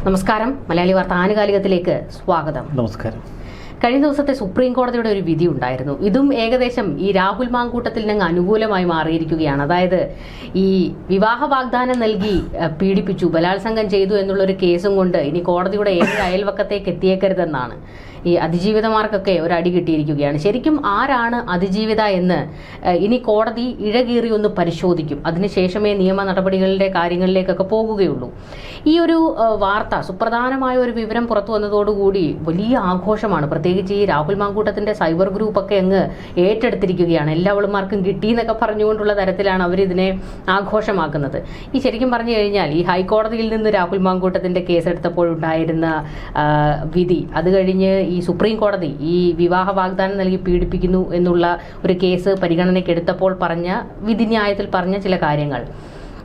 നമസ്കാരം. മലയാളി വാർത്ത ആനുകാലികത്തിലേക്ക് സ്വാഗതം. നമസ്കാരം. കഴിഞ്ഞ ദിവസത്തെ സുപ്രീം കോടതിയുടെ ഒരു വിധി ഉണ്ടായിരുന്നു. ഇതും ഏകദേശം ഈ രാഹുൽ മാങ്കൂട്ടത്തിൽ നിന്ന് അനുകൂലമായി മാറിയിരിക്കുകയാണ്. അതായത് ഈ വിവാഹ വാഗ്ദാനം നൽകി പീഡിപ്പിച്ചു, ബലാത്സംഗം ചെയ്തു എന്നുള്ളൊരു കേസും കൊണ്ട് ഇനി കോടതിയുടെ ഏത് അയൽവക്കത്തേക്ക് എത്തിയേക്കരുതെന്നാണ്. ഈ അതിജീവിതമാർക്കൊക്കെ ഒരടി കിട്ടിയിരിക്കുകയാണ്. ശരിക്കും ആരാണ് അതിജീവിത എന്ന് ഇനി കോടതി ഇഴകീറി ഒന്ന് പരിശോധിക്കും. അതിനുശേഷമേ നിയമ നടപടികളുടെ കാര്യങ്ങളിലേക്കൊക്കെ പോകുകയുള്ളൂ. ഈ ഒരു വാർത്ത, സുപ്രധാനമായ ഒരു വിവരം പുറത്തു വന്നതോടുകൂടി വലിയ ആഘോഷമാണ്. പ്രത്യേകിച്ച് ഈ രാഹുൽ മാങ്കൂട്ടത്തിന്റെ സൈബർ ഗ്രൂപ്പൊക്കെ അങ്ങ് ഏറ്റെടുത്തിരിക്കുകയാണ്. എല്ലാവളുമാർക്കും കിട്ടി എന്നൊക്കെ പറഞ്ഞുകൊണ്ടുള്ള തരത്തിലാണ് അവരിതിനെ ആഘോഷമാക്കുന്നത്. ഈ ശരിക്കും പറഞ്ഞു കഴിഞ്ഞാൽ ഈ ഹൈക്കോടതിയിൽ നിന്ന് രാഹുൽ മാങ്കൂട്ടത്തിന്റെ കേസെടുത്തപ്പോഴുണ്ടായിരുന്ന വിധി, അത് കഴിഞ്ഞ് ഈ സുപ്രീം കോടതി ഈ വിവാഹ വാഗ്ദാനം നൽകി പീഡിപ്പിക്കുന്നു എന്നുള്ള ഒരു കേസ് പരിഗണനയ്ക്ക് എടുത്തപ്പോൾ പറഞ്ഞ വിധിന്യായത്തിൽ പറഞ്ഞ ചില കാര്യങ്ങൾ,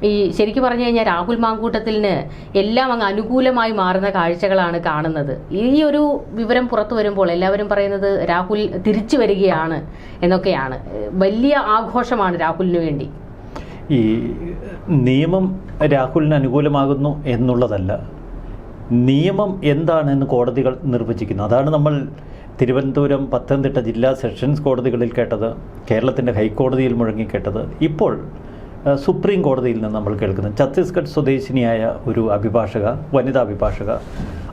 ഈ ശരിക്കും പറഞ്ഞു കഴിഞ്ഞാൽ രാഹുൽ മാങ്കൂട്ടത്തിന് എല്ലാം അങ്ങ് അനുകൂലമായി മാറുന്ന കാഴ്ചകളാണ് കാണുന്നത്. ഈ ഒരു വിവരം പുറത്തു വരുമ്പോൾ എല്ലാവരും പറയുന്നത് രാഹുൽ തിരിച്ചു വരികയാണ് എന്നൊക്കെയാണ്. വലിയ ആഘോഷമാണ് രാഹുലിന് വേണ്ടി. ഈ നിയമം രാഹുലിന് അനുകൂലമാകുന്നു എന്നുള്ളതല്ല, നിയമം എന്താണെന്ന് കോടതികൾ നിർവചിക്കുന്നു. അതാണ് നമ്മൾ തിരുവനന്തപുരം, പത്തനംതിട്ട ജില്ലാ സെഷൻസ് കോടതികളിൽ കേട്ടത്, കേരളത്തിൻ്റെ ഹൈക്കോടതിയിൽ മുഴങ്ങിക്കേട്ടത്, ഇപ്പോൾ സുപ്രീം കോടതിയിൽ നിന്ന് നമ്മൾ കേൾക്കുന്നത്. ഛത്തീസ്ഗഡ് സ്വദേശിനിയായ ഒരു അഭിഭാഷക, വനിതാ അഭിഭാഷക,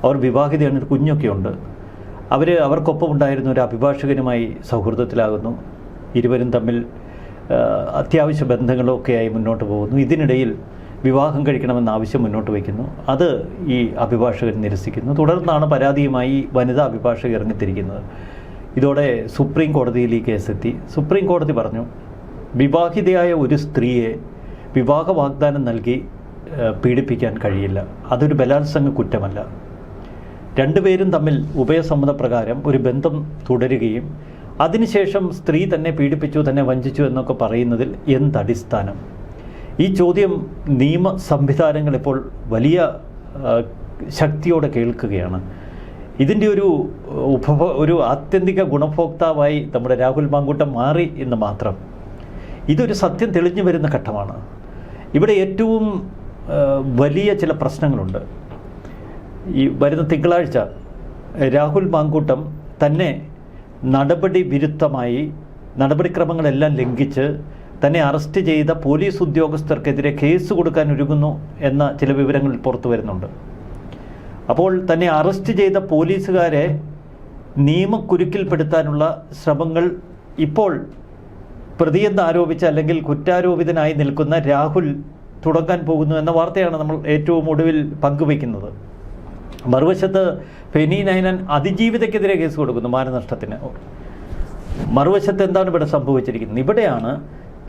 അവർ വിവാഹിതയാണ്, ഒരു കുഞ്ഞൊക്കെ ഉണ്ട്. അവർക്കൊപ്പം ഉണ്ടായിരുന്ന ഒരു അഭിഭാഷകനുമായി സൗഹൃദത്തിലാകുന്നു. ഇരുവരും തമ്മിൽ അത്യാവശ്യ ബന്ധങ്ങളൊക്കെയായി മുന്നോട്ട് പോകുന്നു. ഇതിനിടയിൽ വിവാഹം കഴിക്കണമെന്ന ആവശ്യം മുന്നോട്ട് വയ്ക്കുന്നു. അത് ഈ അഭിഭാഷകൻ നിരസിക്കുന്നു. തുടർന്നാണ് പരാതിയുമായി വനിതാ അഭിഭാഷക ഇറങ്ങിത്തിരിക്കുന്നത്. ഇതോടെ സുപ്രീം കോടതിയിൽ ഈ കേസെത്തി. സുപ്രീം കോടതി പറഞ്ഞു, വിവാഹിതയായ ഒരു സ്ത്രീയെ വിവാഹ വാഗ്ദാനം നൽകി പീഡിപ്പിക്കാൻ കഴിയില്ല. അതൊരു ബലാത്സംഗ കുറ്റമല്ല. രണ്ടുപേരും തമ്മിൽ ഉഭയസമ്മതപ്രകാരം ഒരു ബന്ധം തുടരുകയും അതിനുശേഷം സ്ത്രീ തന്നെ പീഡിപ്പിച്ചു, തന്നെ വഞ്ചിച്ചു എന്നൊക്കെ പറയുന്നതിൽ എന്തടിസ്ഥാനം? ഈ ചോദ്യം നിയമ സംവിധാനങ്ങൾ ഇപ്പോൾ വലിയ ശക്തിയോടെ കേൾക്കുകയാണ്. ഇതിൻ്റെ ഒരു ആത്യന്തിക ഗുണഭോക്താവായി നമ്മുടെ രാഹുൽ മാങ്കൂട്ടം മാറി എന്ന് മാത്രം. ഇതൊരു സത്യം തെളിഞ്ഞു വരുന്ന ഘട്ടമാണ്. ഇവിടെ ഏറ്റവും വലിയ ചില പ്രശ്നങ്ങളുണ്ട്. ഈ വരുന്ന തിങ്കളാഴ്ച രാഹുൽ മാങ്കൂട്ടം തന്നെ നടപടിക്രമങ്ങളെല്ലാം ലംഘിച്ച് തന്നെ അറസ്റ്റ് ചെയ്ത പോലീസ് ഉദ്യോഗസ്ഥർക്കെതിരെ കേസ് കൊടുക്കാൻ ഒരുങ്ങുന്നു എന്ന ചില വിവരങ്ങൾ പുറത്തു വരുന്നുണ്ട്. അപ്പോൾ തന്നെ അറസ്റ്റ് ചെയ്ത പോലീസുകാരെ നിയമക്കുരുക്കിൽപ്പെടുത്താനുള്ള ശ്രമങ്ങൾ ഇപ്പോൾ പ്രതിയെന്ന് ആരോപിച്ച അല്ലെങ്കിൽ കുറ്റാരോപിതനായി നിൽക്കുന്ന രാഹുൽ തുടങ്ങാൻ പോകുന്നു എന്ന വാർത്തയാണ് നമ്മൾ ഏറ്റവും ഒടുവിൽ പങ്കുവയ്ക്കുന്നത്. മറുവശത്ത് ഫെനി നൈനാൻ അതിജീവിതയ്ക്കെതിരെ കേസ് കൊടുക്കുന്നു, മാനനഷ്ടത്തിന്. മറുവശത്ത് എന്താണ് ഇവിടെ സംഭവിച്ചിരിക്കുന്നത്? ഇവിടെയാണ്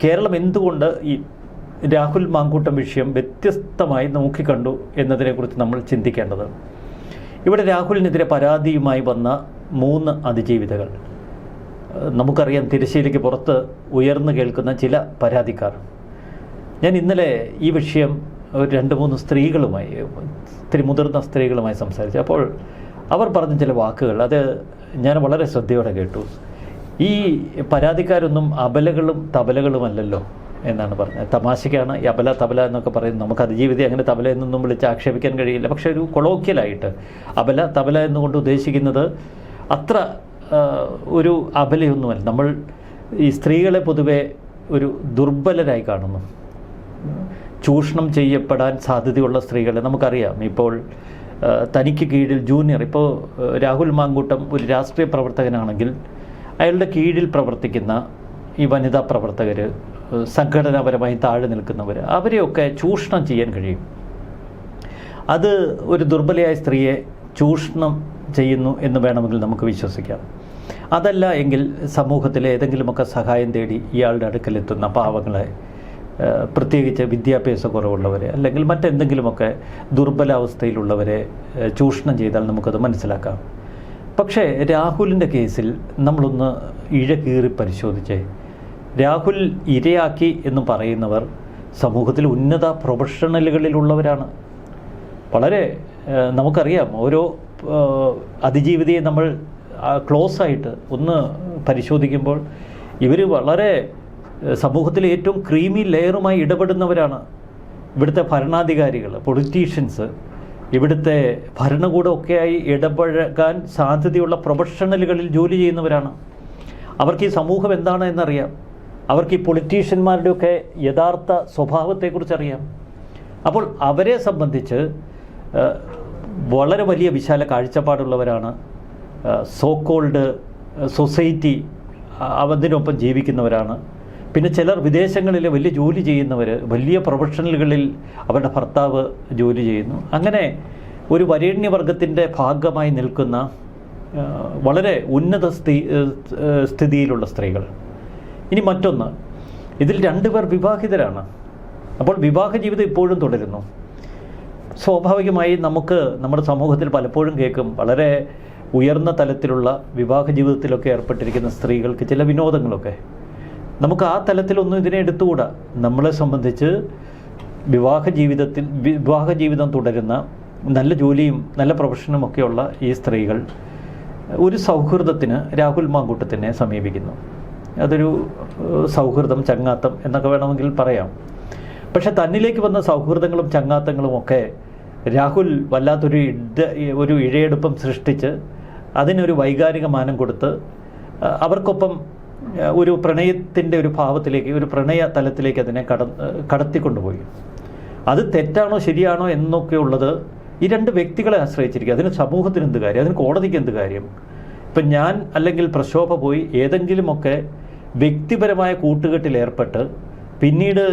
കേരളം എന്തുകൊണ്ട് ഈ രാഹുൽ മാങ്കൂട്ടം വിഷയം വ്യത്യസ്തമായി നോക്കിക്കണ്ടു എന്നതിനെക്കുറിച്ച് നമ്മൾ ചിന്തിക്കേണ്ടത്. ഇവിടെ രാഹുലിനെതിരെ പരാതിയുമായി വന്ന 3 അതിജീവിതകൾ, നമുക്കറിയാം തിരശ്ശീലയ്ക്ക് പുറത്ത് ഉയർന്നു കേൾക്കുന്ന ചില പരാതിക്കാർ. ഞാൻ ഇന്നലെ ഈ വിഷയം 2-3 സ്ത്രീകളുമായി, ഇത്തിരി മുതിർന്ന സ്ത്രീകളുമായി സംസാരിച്ചു. അപ്പോൾ അവർ പറഞ്ഞ ചില വാക്കുകൾ അത് ഞാൻ വളരെ ശ്രദ്ധയോടെ കേട്ടു. ഈ പരാതിക്കാരൊന്നും അബലകളും തബലകളുമല്ലല്ലോ എന്നാണ് പറഞ്ഞത്. തമാശയ്ക്കാണ് ഈ അബല തബല എന്നൊക്കെ പറയുന്നത്. നമുക്ക് അതിജീവിതം അങ്ങനെ തബല എന്നൊന്നും വിളിച്ച് ആക്ഷേപിക്കാൻ കഴിയില്ല. പക്ഷേ ഒരു കൊളോക്കിയലായിട്ട് അബല തബല എന്നുകൊണ്ട് ഉദ്ദേശിക്കുന്നത് അത്ര ഒരു അബലയൊന്നുമല്ല. നമ്മൾ ഈ സ്ത്രീകളെ പൊതുവെ ഒരു ദുർബലരായി കാണുന്നു. ചൂഷണം ചെയ്യപ്പെടാൻ സാധ്യതയുള്ള സ്ത്രീകളെ നമുക്കറിയാം. ഇപ്പോൾ തനിക്ക് കീഴിൽ ജൂനിയർ, ഇപ്പോൾ രാഹുൽ മാങ്കൂട്ടം ഒരു രാഷ്ട്രീയ പ്രവർത്തകനാണെങ്കിൽ അയാളുടെ കീഴിൽ പ്രവർത്തിക്കുന്ന ഈ വനിതാ പ്രവർത്തകർ, സംഘടനാപരമായി താഴെ നിൽക്കുന്നവർ, അവരെയൊക്കെ ചൂഷണം ചെയ്യാൻ കഴിയും. അത് ഒരു ദുർബലയായ സ്ത്രീയെ ചൂഷണം ചെയ്യുന്നു എന്ന് വേണമെങ്കിൽ നമുക്ക് വിശ്വസിക്കാം. അതല്ല എങ്കിൽ സമൂഹത്തിലെ ഏതെങ്കിലുമൊക്കെ സഹായം തേടി ഇയാളുടെ അടുക്കലെത്തുന്ന പാവങ്ങളെ, പ്രത്യേകിച്ച് വിദ്യാഭ്യാസ കുറവുള്ളവരെ അല്ലെങ്കിൽ മറ്റെന്തെങ്കിലുമൊക്കെ ദുർബലാവസ്ഥയിലുള്ളവരെ ചൂഷണം ചെയ്താൽ നമുക്കത് മനസ്സിലാക്കാം. പക്ഷേ രാഹുലിൻ്റെ കേസിൽ നമ്മളൊന്ന് ഇഴകീറി പരിശോധിച്ചേ. രാഹുൽ ഇരയാക്കി എന്ന് പറയുന്നവർ സമൂഹത്തിൽ ഉന്നത പ്രൊഫഷണലുകളിലുള്ളവരാണ്. വളരെ നമുക്കറിയാം, ഓരോ അതിജീവിതയെ നമ്മൾ ക്ലോസ് ആയിട്ട് ഒന്ന് പരിശോധിക്കുമ്പോൾ ഇവർ വളരെ സമൂഹത്തിലെ ഏറ്റവും ക്രീമി ലെയറുമായി ഇടപെടുന്നവരാണ്. ഇവിടുത്തെ ഭരണാധികാരികൾ, പൊളിറ്റീഷ്യൻസ്, ഇവിടുത്തെ ഭരണകൂടമൊക്കെയായി ഇടപഴകാൻ സാധ്യതയുള്ള പ്രൊഫഷണലുകളിൽ ജോലി ചെയ്യുന്നവരാണ്. അവർക്ക് ഈ സമൂഹം എന്താണ് എന്നറിയാം. അവർക്ക് ഈ പൊളിറ്റീഷ്യന്മാരുടെയൊക്കെ യഥാർത്ഥ സ്വഭാവത്തെക്കുറിച്ചറിയാം. അപ്പോൾ അവരെ സംബന്ധിച്ച് വളരെ വലിയ വിശാല കാഴ്ചപ്പാടുള്ളവരാണ്. സോ കോൾഡ് സൊസൈറ്റി അതിനൊപ്പം ജീവിക്കുന്നവരാണ്. പിന്നെ ചിലർ വിദേശങ്ങളിൽ വലിയ ജോലി ചെയ്യുന്നവർ, വലിയ പ്രൊഫഷണലുകളിൽ അവരുടെ ഭർത്താവ് ജോലി ചെയ്യുന്നു. അങ്ങനെ ഒരു വരേണ്യവർഗത്തിൻ്റെ ഭാഗമായി നിൽക്കുന്ന വളരെ ഉന്നത സ്ഥിതിയിലുള്ള സ്ത്രീകൾ. ഇനി മറ്റൊന്ന്, ഇതിൽ 2 പേർ വിവാഹിതരാണ്. അപ്പോൾ വിവാഹ ജീവിതം ഇപ്പോഴും തുടരുന്നു. സ്വാഭാവികമായി നമുക്ക് നമ്മുടെ സമൂഹത്തിൽ പലപ്പോഴും കേൾക്കും, വളരെ ഉയർന്ന തലത്തിലുള്ള വിവാഹ ജീവിതത്തിലൊക്കെ ഏർപ്പെട്ടിരിക്കുന്ന സ്ത്രീകൾക്ക് ചില വിനോദങ്ങളൊക്കെ. നമുക്ക് ആ തലത്തിലൊന്നും ഇതിനെ എടുത്തുകൂടാ. നമ്മളെ സംബന്ധിച്ച് വിവാഹ ജീവിതം തുടരുന്ന നല്ല ജോലിയും നല്ല പ്രൊഫഷനും ഒക്കെയുള്ള ഈ സ്ത്രീകൾ ഒരു സൗഹൃദത്തിന് രാഹുൽ മാങ്കൂട്ടത്തിനെ സമീപിക്കുന്നു. അതൊരു സൗഹൃദം, ചങ്ങാത്തം എന്നൊക്കെ വേണമെങ്കിൽ പറയാം. പക്ഷെ തന്നിലേക്ക് വന്ന സൗഹൃദങ്ങളും ചങ്ങാത്തങ്ങളും ഒക്കെ രാഹുൽ വല്ലാത്തൊരു ഇഴയെടുപ്പം സൃഷ്ടിച്ച് അതിനൊരു വൈകാരിക മാനം കൊടുത്ത് അവർക്കൊപ്പം ഒരു പ്രണയത്തിൻ്റെ ഒരു ഭാവത്തിലേക്ക്, ഒരു പ്രണയ തലത്തിലേക്ക് അതിനെ കടത്തിക്കൊണ്ടുപോയി. അത് തെറ്റാണോ ശരിയാണോ എന്നൊക്കെയുള്ളത് ഈ 2 വ്യക്തികളെ ആശ്രയിച്ചിരിക്കുക. അതിന് സമൂഹത്തിന് എന്ത് കാര്യം, അതിന് കോടതിക്ക് എന്ത് കാര്യം? ഇപ്പം ഞാൻ അല്ലെങ്കിൽ പ്രശോഭ പോയി ഏതെങ്കിലുമൊക്കെ വ്യക്തിപരമായ കൂട്ടുകെട്ടിൽ ഏർപ്പെട്ട് പിന്നീട്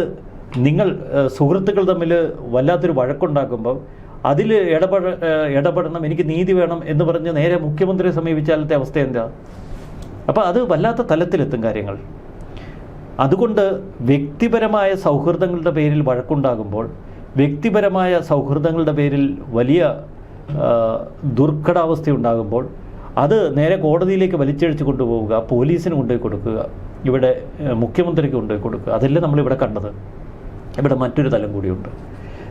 നിങ്ങൾ സുഹൃത്തുക്കൾ തമ്മിൽ വല്ലാത്തൊരു വഴക്കുണ്ടാക്കുമ്പോൾ അതിൽ ഇടപെടണം, എനിക്ക് നീതി വേണം എന്ന് പറഞ്ഞ് നേരെ മുഖ്യമന്ത്രിയെ സമീപിച്ചാലത്തെ അവസ്ഥ എന്താ? അപ്പോൾ അത് വല്ലാത്ത തലത്തിലെത്തും കാര്യങ്ങൾ. അതുകൊണ്ട് വ്യക്തിപരമായ സൗഹൃദങ്ങളുടെ പേരിൽ വഴക്കുണ്ടാകുമ്പോൾ, വ്യക്തിപരമായ സൗഹൃദങ്ങളുടെ പേരിൽ വലിയ ദുർഘടാവസ്ഥ ഉണ്ടാകുമ്പോൾ അത് നേരെ കോടതിയിലേക്ക് വലിച്ചഴിച്ച് കൊണ്ടുപോവുക, പോലീസിന് കൊണ്ടുപോയി കൊടുക്കുക, ഇവിടെ മുഖ്യമന്ത്രിക്ക് കൊണ്ടുപോയി കൊടുക്കുക. അതല്ല നമ്മളിവിടെ കണ്ടത്. ഇവിടെ മറ്റൊരു തലം കൂടിയുണ്ട്.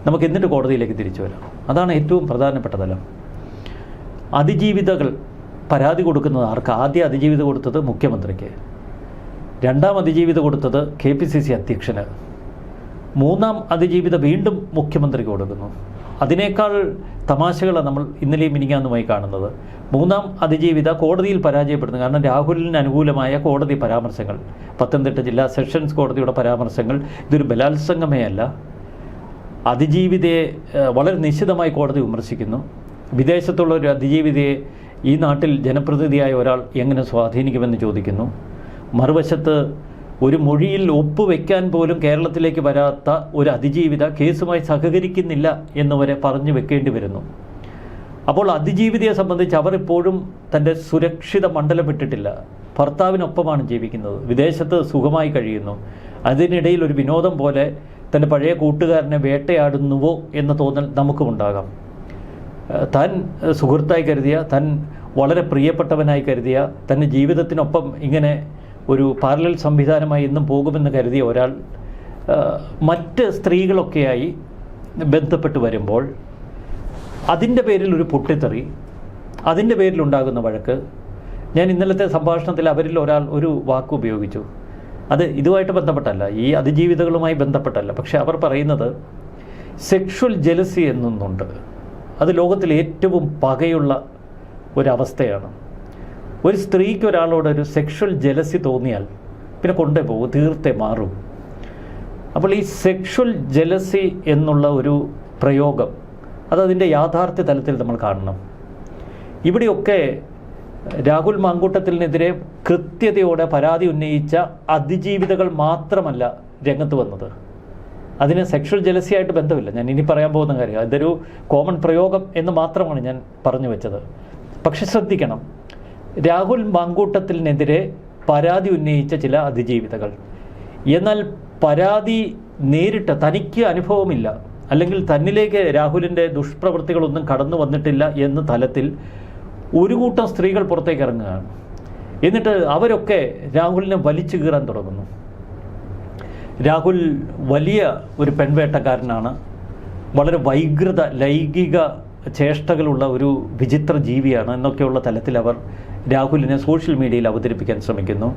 നമുക്ക് എന്നിട്ട് കോടതിയിലേക്ക് തിരിച്ചു വരാം. അതാണ് ഏറ്റവും പ്രധാനപ്പെട്ട തലം. അതിജീവിതകൾ പരാതി കൊടുക്കുന്നത് ആർക്ക്? ആദ്യം അതിജീവിത കൊടുത്തത് മുഖ്യമന്ത്രിക്ക്, 2ാം അതിജീവിത കൊടുത്തത് KPCC അധ്യക്ഷന്, 3ാം അതിജീവിത വീണ്ടും മുഖ്യമന്ത്രിക്ക് കൊടുക്കുന്നു. അതിനേക്കാൾ തമാശകളാണ് നമ്മൾ ഇന്നലെയും മിനിങ്ങാന്നുമായി കാണുന്നത്. 3ാം അതിജീവിത കോടതിയിൽ പരാജയപ്പെടുന്നു. കാരണം രാഹുലിന് അനുകൂലമായ കോടതി പരാമർശങ്ങൾ, പത്തനംതിട്ട ജില്ലാ സെഷൻസ് കോടതിയുടെ പരാമർശങ്ങൾ, ഇതൊരു ബലാത്സംഗമേ അല്ല. അതിജീവിതയെ വളരെ നിശ്ചിതമായി കോടതി വിമർശിക്കുന്നു. വിദേശത്തുള്ള ഒരു അതിജീവിതയെ ഈ നാട്ടിൽ ജനപ്രതിനിധിയായ ഒരാൾ എങ്ങനെ സ്വാധീനിക്കുമെന്ന് ചോദിക്കുന്നു. മറുവശത്ത് ഒരു മൊഴിയിൽ ഒപ്പുവെക്കാൻ പോലും കേരളത്തിലേക്ക് വരാത്ത ഒരു അതിജീവിത കേസുമായി സഹകരിക്കുന്നില്ല എന്നുവരെ പറഞ്ഞു വെക്കേണ്ടി വരുന്നു. അപ്പോൾ അതിജീവിതയെ സംബന്ധിച്ച് അവർ ഇപ്പോഴും തൻ്റെ സുരക്ഷിത മണ്ഡലം വിട്ടിട്ടില്ല. ഭർത്താവിനൊപ്പമാണ് ജീവിക്കുന്നത്, വിദേശത്ത് സുഖമായി കഴിയുന്നു. അതിനിടയിൽ ഒരു വിനോദം പോലെ തൻ്റെ പഴയ കൂട്ടുകാരനെ വേട്ടയാടുന്നുവോ എന്ന തോന്നൽ നമുക്കുമുണ്ടാകാം. താൻ സുഹൃത്തായി കരുതിയ, താൻ വളരെ പ്രിയപ്പെട്ടവനായി കരുതിയ, തൻ്റെ ജീവിതത്തിനൊപ്പം ഇങ്ങനെ ഒരു പാരലൽ സംവിധാനമായി എന്നും പോകുമെന്ന് കരുതിയ ഒരാൾ മറ്റ് സ്ത്രീകളൊക്കെയായി ബന്ധപ്പെട്ട് വരുമ്പോൾ അതിൻ്റെ പേരിൽ ഒരു പൊട്ടിത്തെറി, അതിൻ്റെ പേരിലുണ്ടാകുന്ന വഴക്ക്. ഞാൻ ഇന്നലത്തെ സംഭാഷണത്തിൽ അവരിൽ ഒരാൾ ഒരു വാക്ക് ഉപയോഗിച്ചു. അത് ഇതുമായിട്ട് ബന്ധപ്പെട്ടല്ല, ഈ അതിജീവിതകളുമായി ബന്ധപ്പെട്ടല്ല. പക്ഷെ അവർ പറയുന്നത് സെക്ഷുവൽ ജെലസി എന്നൊന്നുണ്ട്. അത് ലോകത്തിൽ ഏറ്റവും പകയുള്ള ഒരവസ്ഥയാണ്. ഒരു സ്ത്രീക്ക് ഒരാളോടൊരു സെക്ഷുവൽ ജെലസി തോന്നിയാൽ പിന്നെ കൊണ്ടേ പോകും, തീർത്തേ മാറും. അപ്പോൾ ഈ സെക്ഷുവൽ ജെലസി എന്നുള്ള ഒരു പ്രയോഗം അതതിൻ്റെ യാഥാർത്ഥ്യ തലത്തിൽ നമ്മൾ കാണണം. ഇവിടെയൊക്കെ രാഹുൽ മാങ്കൂട്ടത്തിനെതിരെ കൃത്യതയോടെ പരാതി ഉന്നയിച്ച അതിജീവിതകൾ മാത്രമല്ല രംഗത്ത് വന്നത്. അതിന് സെക്ഷൽ ജലസിയായിട്ട് ബന്ധമില്ല. ഞാൻ ഇനി പറയാൻ പോകുന്ന കാര്യം ഇതൊരു കോമൺ പ്രയോഗം എന്ന് മാത്രമാണ് ഞാൻ പറഞ്ഞു വെച്ചത്. പക്ഷെ ശ്രദ്ധിക്കണം, രാഹുൽ മാങ്കൂട്ടത്തിനെതിരെ പരാതി ഉന്നയിച്ച ചില അതിജീവിതകൾ, എന്നാൽ പരാതി നേരിട്ട് തനിക്ക് അനുഭവമില്ല, അല്ലെങ്കിൽ തന്നിലേക്ക് രാഹുലിൻ്റെ ദുഷ്പ്രവൃത്തികളൊന്നും കടന്നു വന്നിട്ടില്ല എന്ന തലത്തിൽ ഒരു കൂട്ടം സ്ത്രീകൾ പുറത്തേക്ക് ഇറങ്ങുകയാണ്. എന്നിട്ട് അവരൊക്കെ രാഹുലിനെ വലിച്ചു കീറാൻ തുടങ്ങുന്നു. രാഹുൽ വലിയ ഒരു പെൺവേട്ടക്കാരനാണ്, വളരെ വൈകൃത ലൈംഗിക ചേഷ്ടകളുള്ള ഒരു വിചിത്ര ജീവിയാണ് എന്നൊക്കെയുള്ള തലത്തിൽ അവർ രാഹുലിനെ സോഷ്യൽ മീഡിയയിൽ അവതരിപ്പിക്കാൻ ശ്രമിക്കുന്നു.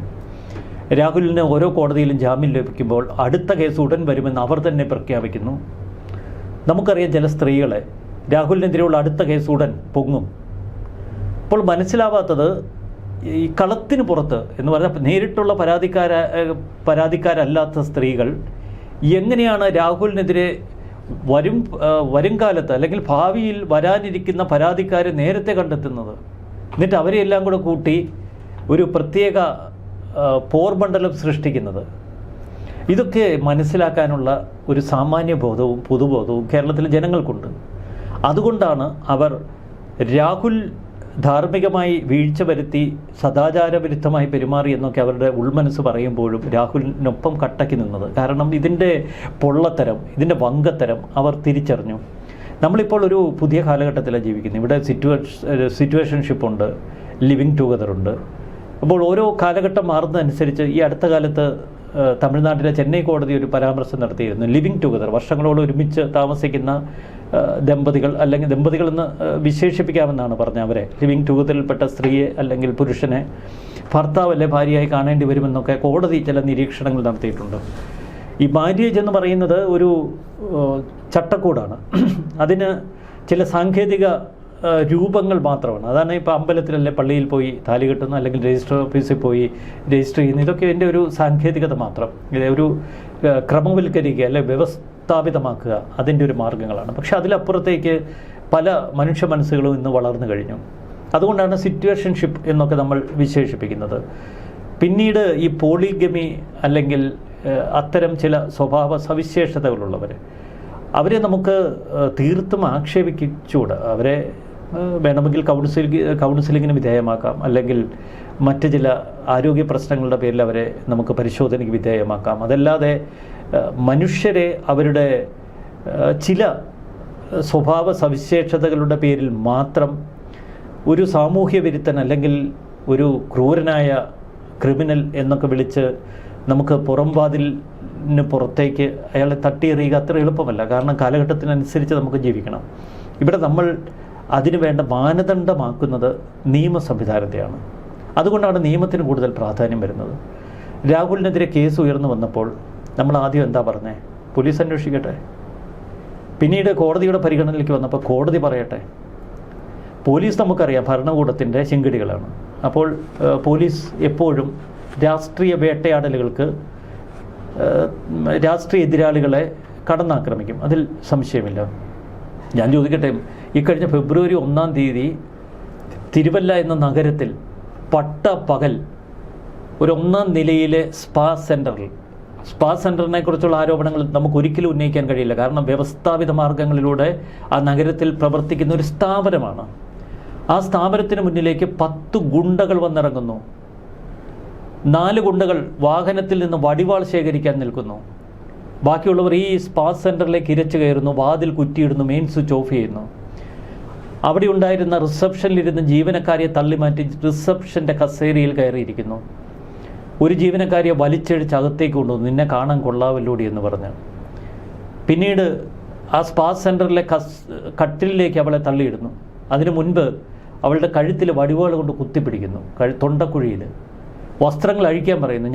രാഹുലിന് ഓരോ കോടതിയിലും ജാമ്യം ലഭിക്കുമ്പോൾ അടുത്ത കേസ് ഉടൻ വരുമെന്ന് അവർ തന്നെ പ്രഖ്യാപിക്കുന്നു. നമുക്കറിയാം ചില സ്ത്രീകളെ രാഹുലിനെതിരെയുള്ള അടുത്ത കേസ് ഉടൻ പൊങ്ങും. അപ്പോൾ മനസ്സിലാവാത്തത് ഈ കളത്തിന് പുറത്ത് എന്ന് പറഞ്ഞാൽ നേരിട്ടുള്ള പരാതിക്കാരല്ലാത്ത സ്ത്രീകൾ എങ്ങനെയാണ് രാഹുലിനെതിരെ വരും കാലത്ത് അല്ലെങ്കിൽ ഭാവിയിൽ വരാനിരിക്കുന്ന പരാതിക്കാരെ നേരത്തെ കണ്ടെത്തുന്നത്, എന്നിട്ട് അവരെയെല്ലാം കൂടെ കൂട്ടി ഒരു പ്രത്യേക പോർമണ്ഡലം സൃഷ്ടിക്കുന്നത്. ഇതൊക്കെ മനസ്സിലാക്കാനുള്ള ഒരു സാമാന്യ ബോധവും പൊതുബോധവും കേരളത്തിലെ ജനങ്ങൾക്കുണ്ട്. അതുകൊണ്ടാണ് അവർ രാഹുൽ ധാർമ്മികമായി വീഴ്ച വരുത്തി സദാചാരവിരുദ്ധമായി പെരുമാറി എന്നൊക്കെ അവരുടെ ഉൾമനസ്സ് പറയുമ്പോഴും രാഹുലിനൊപ്പം കട്ടയ്ക്ക് നിന്നത്. കാരണം ഇതിൻ്റെ പൊള്ളത്തരം, ഇതിൻ്റെ വങ്കത്തരം അവർ തിരിച്ചറിഞ്ഞു. നമ്മളിപ്പോൾ ഒരു പുതിയ കാലഘട്ടത്തിലാണ് ജീവിക്കുന്നത്. ഇവിടെ സിറ്റുവേഷൻഷിപ്പ് ഉണ്ട്, ലിവിങ് ടുഗദർ ഉണ്ട്. അപ്പോൾ ഓരോ കാലഘട്ടം മാറുന്നതനുസരിച്ച് ഈ അടുത്ത കാലത്ത് തമിഴ്നാട്ടിലെ ചെന്നൈ കോടതി ഒരു പരാമർശം നടത്തിയിരുന്നു. ലിവിങ് ടുഗദർ, വർഷങ്ങളോളം ഒരുമിച്ച് താമസിക്കുന്ന ദമ്പതികൾ, അല്ലെങ്കിൽ ദമ്പതികളെന്ന് വിശേഷിപ്പിക്കാമെന്നാണ് പറഞ്ഞത് അവരെ. ലിവിങ് ടുഗദറിൽപ്പെട്ട സ്ത്രീയെ അല്ലെങ്കിൽ പുരുഷനെ ഭർത്താവല്ലേ ഭാര്യയായി കാണേണ്ടി വരുമെന്നൊക്കെ കോടതി ചില നിരീക്ഷണങ്ങൾ നടത്തിയിട്ടുണ്ട്. ഈ മാര്യേജ് എന്ന് പറയുന്നത് ഒരു ചട്ടക്കൂടാണ്. അതിന് ചില സാങ്കേതിക രൂപങ്ങൾ മാത്രമാണ്. അതാണ് ഇപ്പോൾ അമ്പലത്തിലല്ലേ പള്ളിയിൽ പോയി താലി കെട്ടുന്നു, അല്ലെങ്കിൽ രജിസ്റ്റർ ഓഫീസിൽ പോയി രജിസ്റ്റർ ചെയ്യുന്നു. ഇതൊക്കെ എൻ്റെ ഒരു സാങ്കേതികത മാത്രം. ഒരു ക്രമവൽക്കരിക്കുക അല്ലെ വ്യവസ്ഥാപിതമാക്കുക അതിൻ്റെ ഒരു മാർഗ്ഗങ്ങളാണ്. പക്ഷെ അതിലപ്പുറത്തേക്ക് പല മനുഷ്യ മനസ്സുകളും ഇന്ന് വളർന്നു കഴിഞ്ഞു. അതുകൊണ്ടാണ് സിറ്റുവേഷൻഷിപ്പ് എന്നൊക്കെ നമ്മൾ വിശേഷിപ്പിക്കുന്നത്. പിന്നീട് ഈ പോളിഗമി അല്ലെങ്കിൽ അത്തരം ചില സ്വഭാവ സവിശേഷതകളുള്ളവർ, അവരെ നമുക്ക് തീർത്തും ആക്ഷേപിച്ചുകൂടാ. അവരെ വേണമെങ്കിൽ കൗൺസിലിങ്ങിന് വിധേയമാക്കാം, അല്ലെങ്കിൽ മറ്റ് ചില ആരോഗ്യ പ്രശ്നങ്ങളുടെ പേരിൽ അവരെ നമുക്ക് പരിശോധനയ്ക്ക് വിധേയമാക്കാം. അതല്ലാതെ മനുഷ്യരെ അവരുടെ ചില സ്വഭാവ സവിശേഷതകളുടെ പേരിൽ മാത്രം ഒരു സാമൂഹ്യ വിരുദ്ധൻ അല്ലെങ്കിൽ ഒരു ക്രൂരനായ ക്രിമിനൽ എന്നൊക്കെ വിളിച്ച് നമുക്ക് പുറംവാതിലിന് പുറത്തേക്ക് അയാളെ തട്ടിയെറിയുക അത്ര എളുപ്പമല്ല. കാരണം കാലഘട്ടത്തിനനുസരിച്ച് നമുക്ക് ജീവിക്കണം. ഇവിടെ നമ്മൾ അതിനു വേണ്ട മാനദണ്ഡമാക്കുന്നത് നിയമ സംവിധാനത്തെയാണ്. അതുകൊണ്ടാണ് നിയമത്തിന് കൂടുതൽ പ്രാധാന്യം വരുന്നത്. രാഹുലിനെതിരെ കേസ് ഉയർന്നു വന്നപ്പോൾ നമ്മൾ ആദ്യം എന്താ പറഞ്ഞത്? പോലീസ് അന്വേഷിക്കട്ടെ. പിന്നീട് കോടതിയുടെ പരിഗണനയിലേക്ക് വന്നപ്പോൾ കോടതി പറയട്ടെ. പോലീസ് നമുക്കറിയാം ഭരണകൂടത്തിൻ്റെ ശിങ്കിടികളാണ്. അപ്പോൾ പോലീസ് എപ്പോഴും രാഷ്ട്രീയ വേട്ടയാടലുകൾക്ക്, രാഷ്ട്രീയ എതിരാളികളെ കടന്നാക്രമിക്കും, അതിൽ സംശയമില്ല. ഞാൻ ചോദിക്കട്ടെ, ഇക്കഴിഞ്ഞ ഫെബ്രുവരി 1-ാം തീയതി തിരുവല്ല എന്ന നഗരത്തിൽ പട്ട പകൽ ഒരു 1-ാം നിലയിലെ സ്പാ സെൻറ്ററിനെ കുറിച്ചുള്ള ആരോപണങ്ങൾ നമുക്ക് ഒരിക്കലും ഉന്നയിക്കാൻ കഴിയില്ല. കാരണം വ്യവസ്ഥാപിത മാർഗങ്ങളിലൂടെ ആ നഗരത്തിൽ പ്രവർത്തിക്കുന്ന ഒരു സ്ഥാപനമാണ്. ആ സ്ഥാപനത്തിന് മുന്നിലേക്ക് 10 ഗുണ്ടകൾ വന്നിറങ്ങുന്നു. 4 ഗുണ്ടകൾ വാഹനത്തിൽ നിന്ന് വടിവാൾ ശേഖരിക്കാൻ നിൽക്കുന്നു. ബാക്കിയുള്ളവർ ഈ സ്പാ സെൻറ്ററിലേക്ക് ഇരച്ചു കയറുന്നു, വാതിൽ കുറ്റിയിടുന്നു, മെയിൻ സ്വിച്ച് ഓഫ് ചെയ്യുന്നു. അവിടെ ഉണ്ടായിരുന്ന റിസപ്ഷനിലിരുന്ന് ജീവനക്കാരിയെ തള്ളിമാറ്റി റിസപ്ഷൻ്റെ കസേരയിൽ കയറിയിരിക്കുന്നു. ഒരു ജീവനക്കാരിയെ വലിച്ചഴിച്ച് അകത്തേക്ക് കൊണ്ടുവന്നു, നിന്നെ കാണാൻ കൊള്ളാവല്ലോടി എന്ന് പറഞ്ഞ്. പിന്നീട് ആ സ്പാ സെൻറ്ററിലെ കട്ടിലിലേക്ക് അവളെ തള്ളിയിടുന്നു. അതിനു മുൻപ് അവളുടെ കഴുത്തിൽ വടിവാൾ കൊണ്ട് കുത്തിപ്പിടിക്കുന്നു, തൊണ്ടക്കുഴിയിൽ. വസ്ത്രങ്ങൾ അഴിക്കാൻ പറയുന്നു.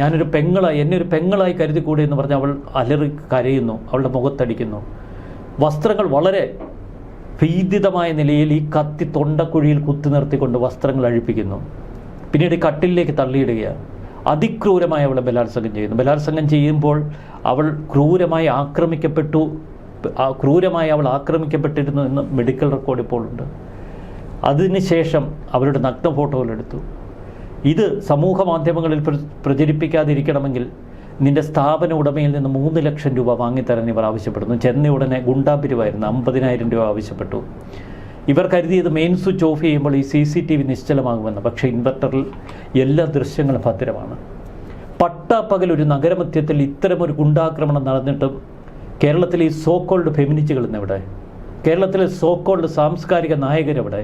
എന്നെ ഒരു പെങ്ങളായി കരുതിക്കൂടെ എന്ന് പറഞ്ഞ് അവൾ അലറി കരയുന്നു, അവളുടെ മുഖത്തടിക്കുന്നു. വസ്ത്രങ്ങൾ വളരെ ഭീതിതമായ നിലയിൽ ഈ കത്തി തൊണ്ടക്കുഴിയിൽ കുത്തി നിർത്തിക്കൊണ്ട് വസ്ത്രങ്ങൾ അഴിപ്പിക്കുന്നു. പിന്നീട് കട്ടിലേക്ക് തള്ളിയിടുകയാണ്. അതിക്രൂരമായി അവളെ ബലാത്സംഗം ചെയ്യുന്നു. ബലാത്സംഗം ചെയ്യുമ്പോൾ അവൾ ക്രൂരമായി ആക്രമിക്കപ്പെട്ടിരുന്നു എന്ന് മെഡിക്കൽ റെക്കോർഡ് ഇപ്പോൾ ഉണ്ട്. അതിനുശേഷം അവരുടെ നഗ്ന ഫോട്ടോകളെടുത്തു. ഇത് സമൂഹ മാധ്യമങ്ങളിൽ പ്രചരിപ്പിക്കാതിരിക്കണമെങ്കിൽ നിന്റെ സ്ഥാപന ഉടമയിൽ നിന്ന് 3 ലക്ഷം രൂപ വാങ്ങിത്തരാൻ ഇവർ ആവശ്യപ്പെടുന്നു. ചെന്ന ഉടനെ ഗുണ്ടാപിരിവായിരുന്നു, 50,000 രൂപ ആവശ്യപ്പെട്ടു. ഇവർ കരുതിയത് മെയിൻ സ്വിച്ച് ഓഫ് ചെയ്യുമ്പോൾ ഈ CCTV നിശ്ചലമാകുമെന്ന്. പക്ഷേ ഇൻവെർട്ടറിൽ എല്ലാ ദൃശ്യങ്ങളും ഭദ്രമാണ്. പട്ടാപ്പകൽ ഒരു നഗരമധ്യത്തിൽ ഇത്തരമൊരു ഗുണ്ടാക്രമണം നടന്നിട്ടും കേരളത്തിലെ ഈ സോക്കോൾഡ് ഫെമിനിസ്റ്റുകൾ ഇന്നെവിടെ? കേരളത്തിലെ സോക്കോൾഡ് സാംസ്കാരിക നായകരെവിടെ?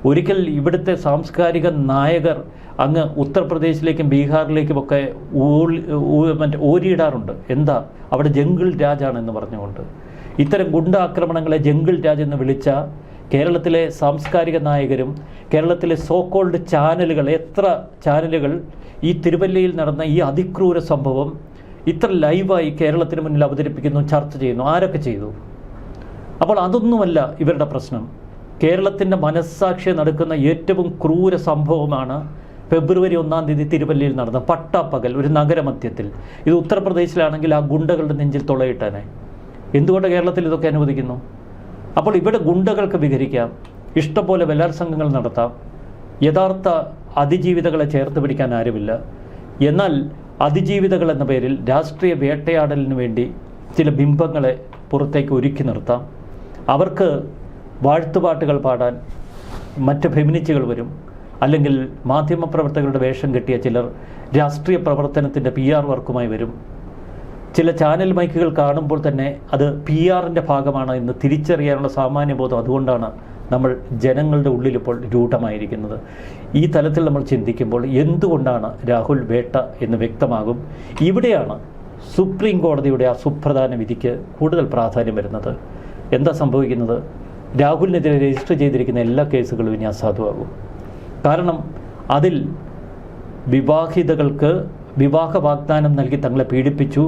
ഒരിക്കൽ ഇവിടുത്തെ സാംസ്കാരിക നായകർ അങ്ങ് ഉത്തർപ്രദേശിലേക്കും ബീഹാറിലേക്കുമൊക്കെ ഓരിയിടാറുണ്ട്. എന്താ അവിടെ ജംഗിൾ രാജാണെന്ന് പറഞ്ഞുകൊണ്ട്. ഇത്തരം ഗുണ്ടാക്രമണങ്ങളെ ജംഗിൾ രാജ് എന്ന് വിളിച്ച കേരളത്തിലെ സാംസ്കാരിക നായകരും കേരളത്തിലെ സോക്കോൾഡ് ചാനലുകൾ, എത്ര ചാനലുകൾ ഈ തിരുവല്ലയിൽ നടന്ന ഈ അതിക്രൂര സംഭവം ഇത്ര ലൈവായി കേരളത്തിന് മുന്നിൽ അവതരിപ്പിക്കുന്നു, ചർച്ച ചെയ്യുന്നു? ആരൊക്കെ ചെയ്തു? അപ്പോൾ അതൊന്നുമല്ല ഇവരുടെ പ്രശ്നം. കേരളത്തിൻ്റെ മനസ്സാക്ഷിയെ നടക്കുന്ന ഏറ്റവും ക്രൂര സംഭവമാണ് ഫെബ്രുവരി 1-ാം തീയതി തിരുവല്ലയിൽ നടന്ന പട്ടാപ്പകൽ ഒരു നഗരമധ്യത്തിൽ. ഇത് ഉത്തർപ്രദേശിലാണെങ്കിൽ ആ ഗുണ്ടകളുടെ നെഞ്ചിൽ തുളയിട്ടാനെ. എന്തുകൊണ്ട് കേരളത്തിൽ ഇതൊക്കെ അനുവദിക്കുന്നു? അപ്പോൾ ഇവിടെ ഗുണ്ടകൾക്ക് വിഹരിക്കാം, ഇഷ്ടംപോലെ ബലാത്സംഗങ്ങൾ നടത്താം, യഥാർത്ഥ അതിജീവിതകളെ ചേർത്ത് പിടിക്കാൻ ആരുമില്ല. എന്നാൽ അതിജീവിതകൾ എന്ന പേരിൽ രാഷ്ട്രീയ വേട്ടയാടലിന് വേണ്ടി ചില ബിംബങ്ങളെ പുറത്തേക്ക് ഒരുക്കി നിർത്താം. അവർക്ക് വാഴ്ത്തുപാട്ടുകൾ പാടാൻ മറ്റ് ഫെമിനിസ്റ്റുകൾ വരും, അല്ലെങ്കിൽ മാധ്യമപ്രവർത്തകരുടെ വേഷം കെട്ടിയ ചിലർ രാഷ്ട്രീയ പ്രവർത്തനത്തിൻ്റെ PR വർക്കുമായി വരും. ചില ചാനൽ മൈക്കുകൾ കാണുമ്പോൾ തന്നെ അത് PR-ൻ്റെ ഭാഗമാണ് എന്ന് തിരിച്ചറിയാനുള്ള സാമാന്യബോധം അതുകൊണ്ടാണ് നമ്മൾ ജനങ്ങളുടെ ഉള്ളിലിപ്പോൾ രൂഢമായിരിക്കുന്നത്. ഈ തലത്തിൽ നമ്മൾ ചിന്തിക്കുമ്പോൾ എന്തുകൊണ്ടാണ് രാഹുൽ വേട്ട എന്ന് വ്യക്തമാകും. ഇവിടെയാണ് സുപ്രീം കോടതിയുടെ ആ സുപ്രധാന വിധിക്ക് കൂടുതൽ പ്രാധാന്യം വരുന്നത്. എന്താ സംഭവിക്കുന്നത്? രാഹുലിനെതിരെ രജിസ്റ്റർ ചെയ്തിരിക്കുന്ന എല്ലാ കേസുകളും ഇനി അസാധുവാകും. കാരണം അതിൽ വിവാഹിതകൾക്ക് വിവാഹ വാഗ്ദാനം നൽകി തങ്ങളെ പീഡിപ്പിച്ചു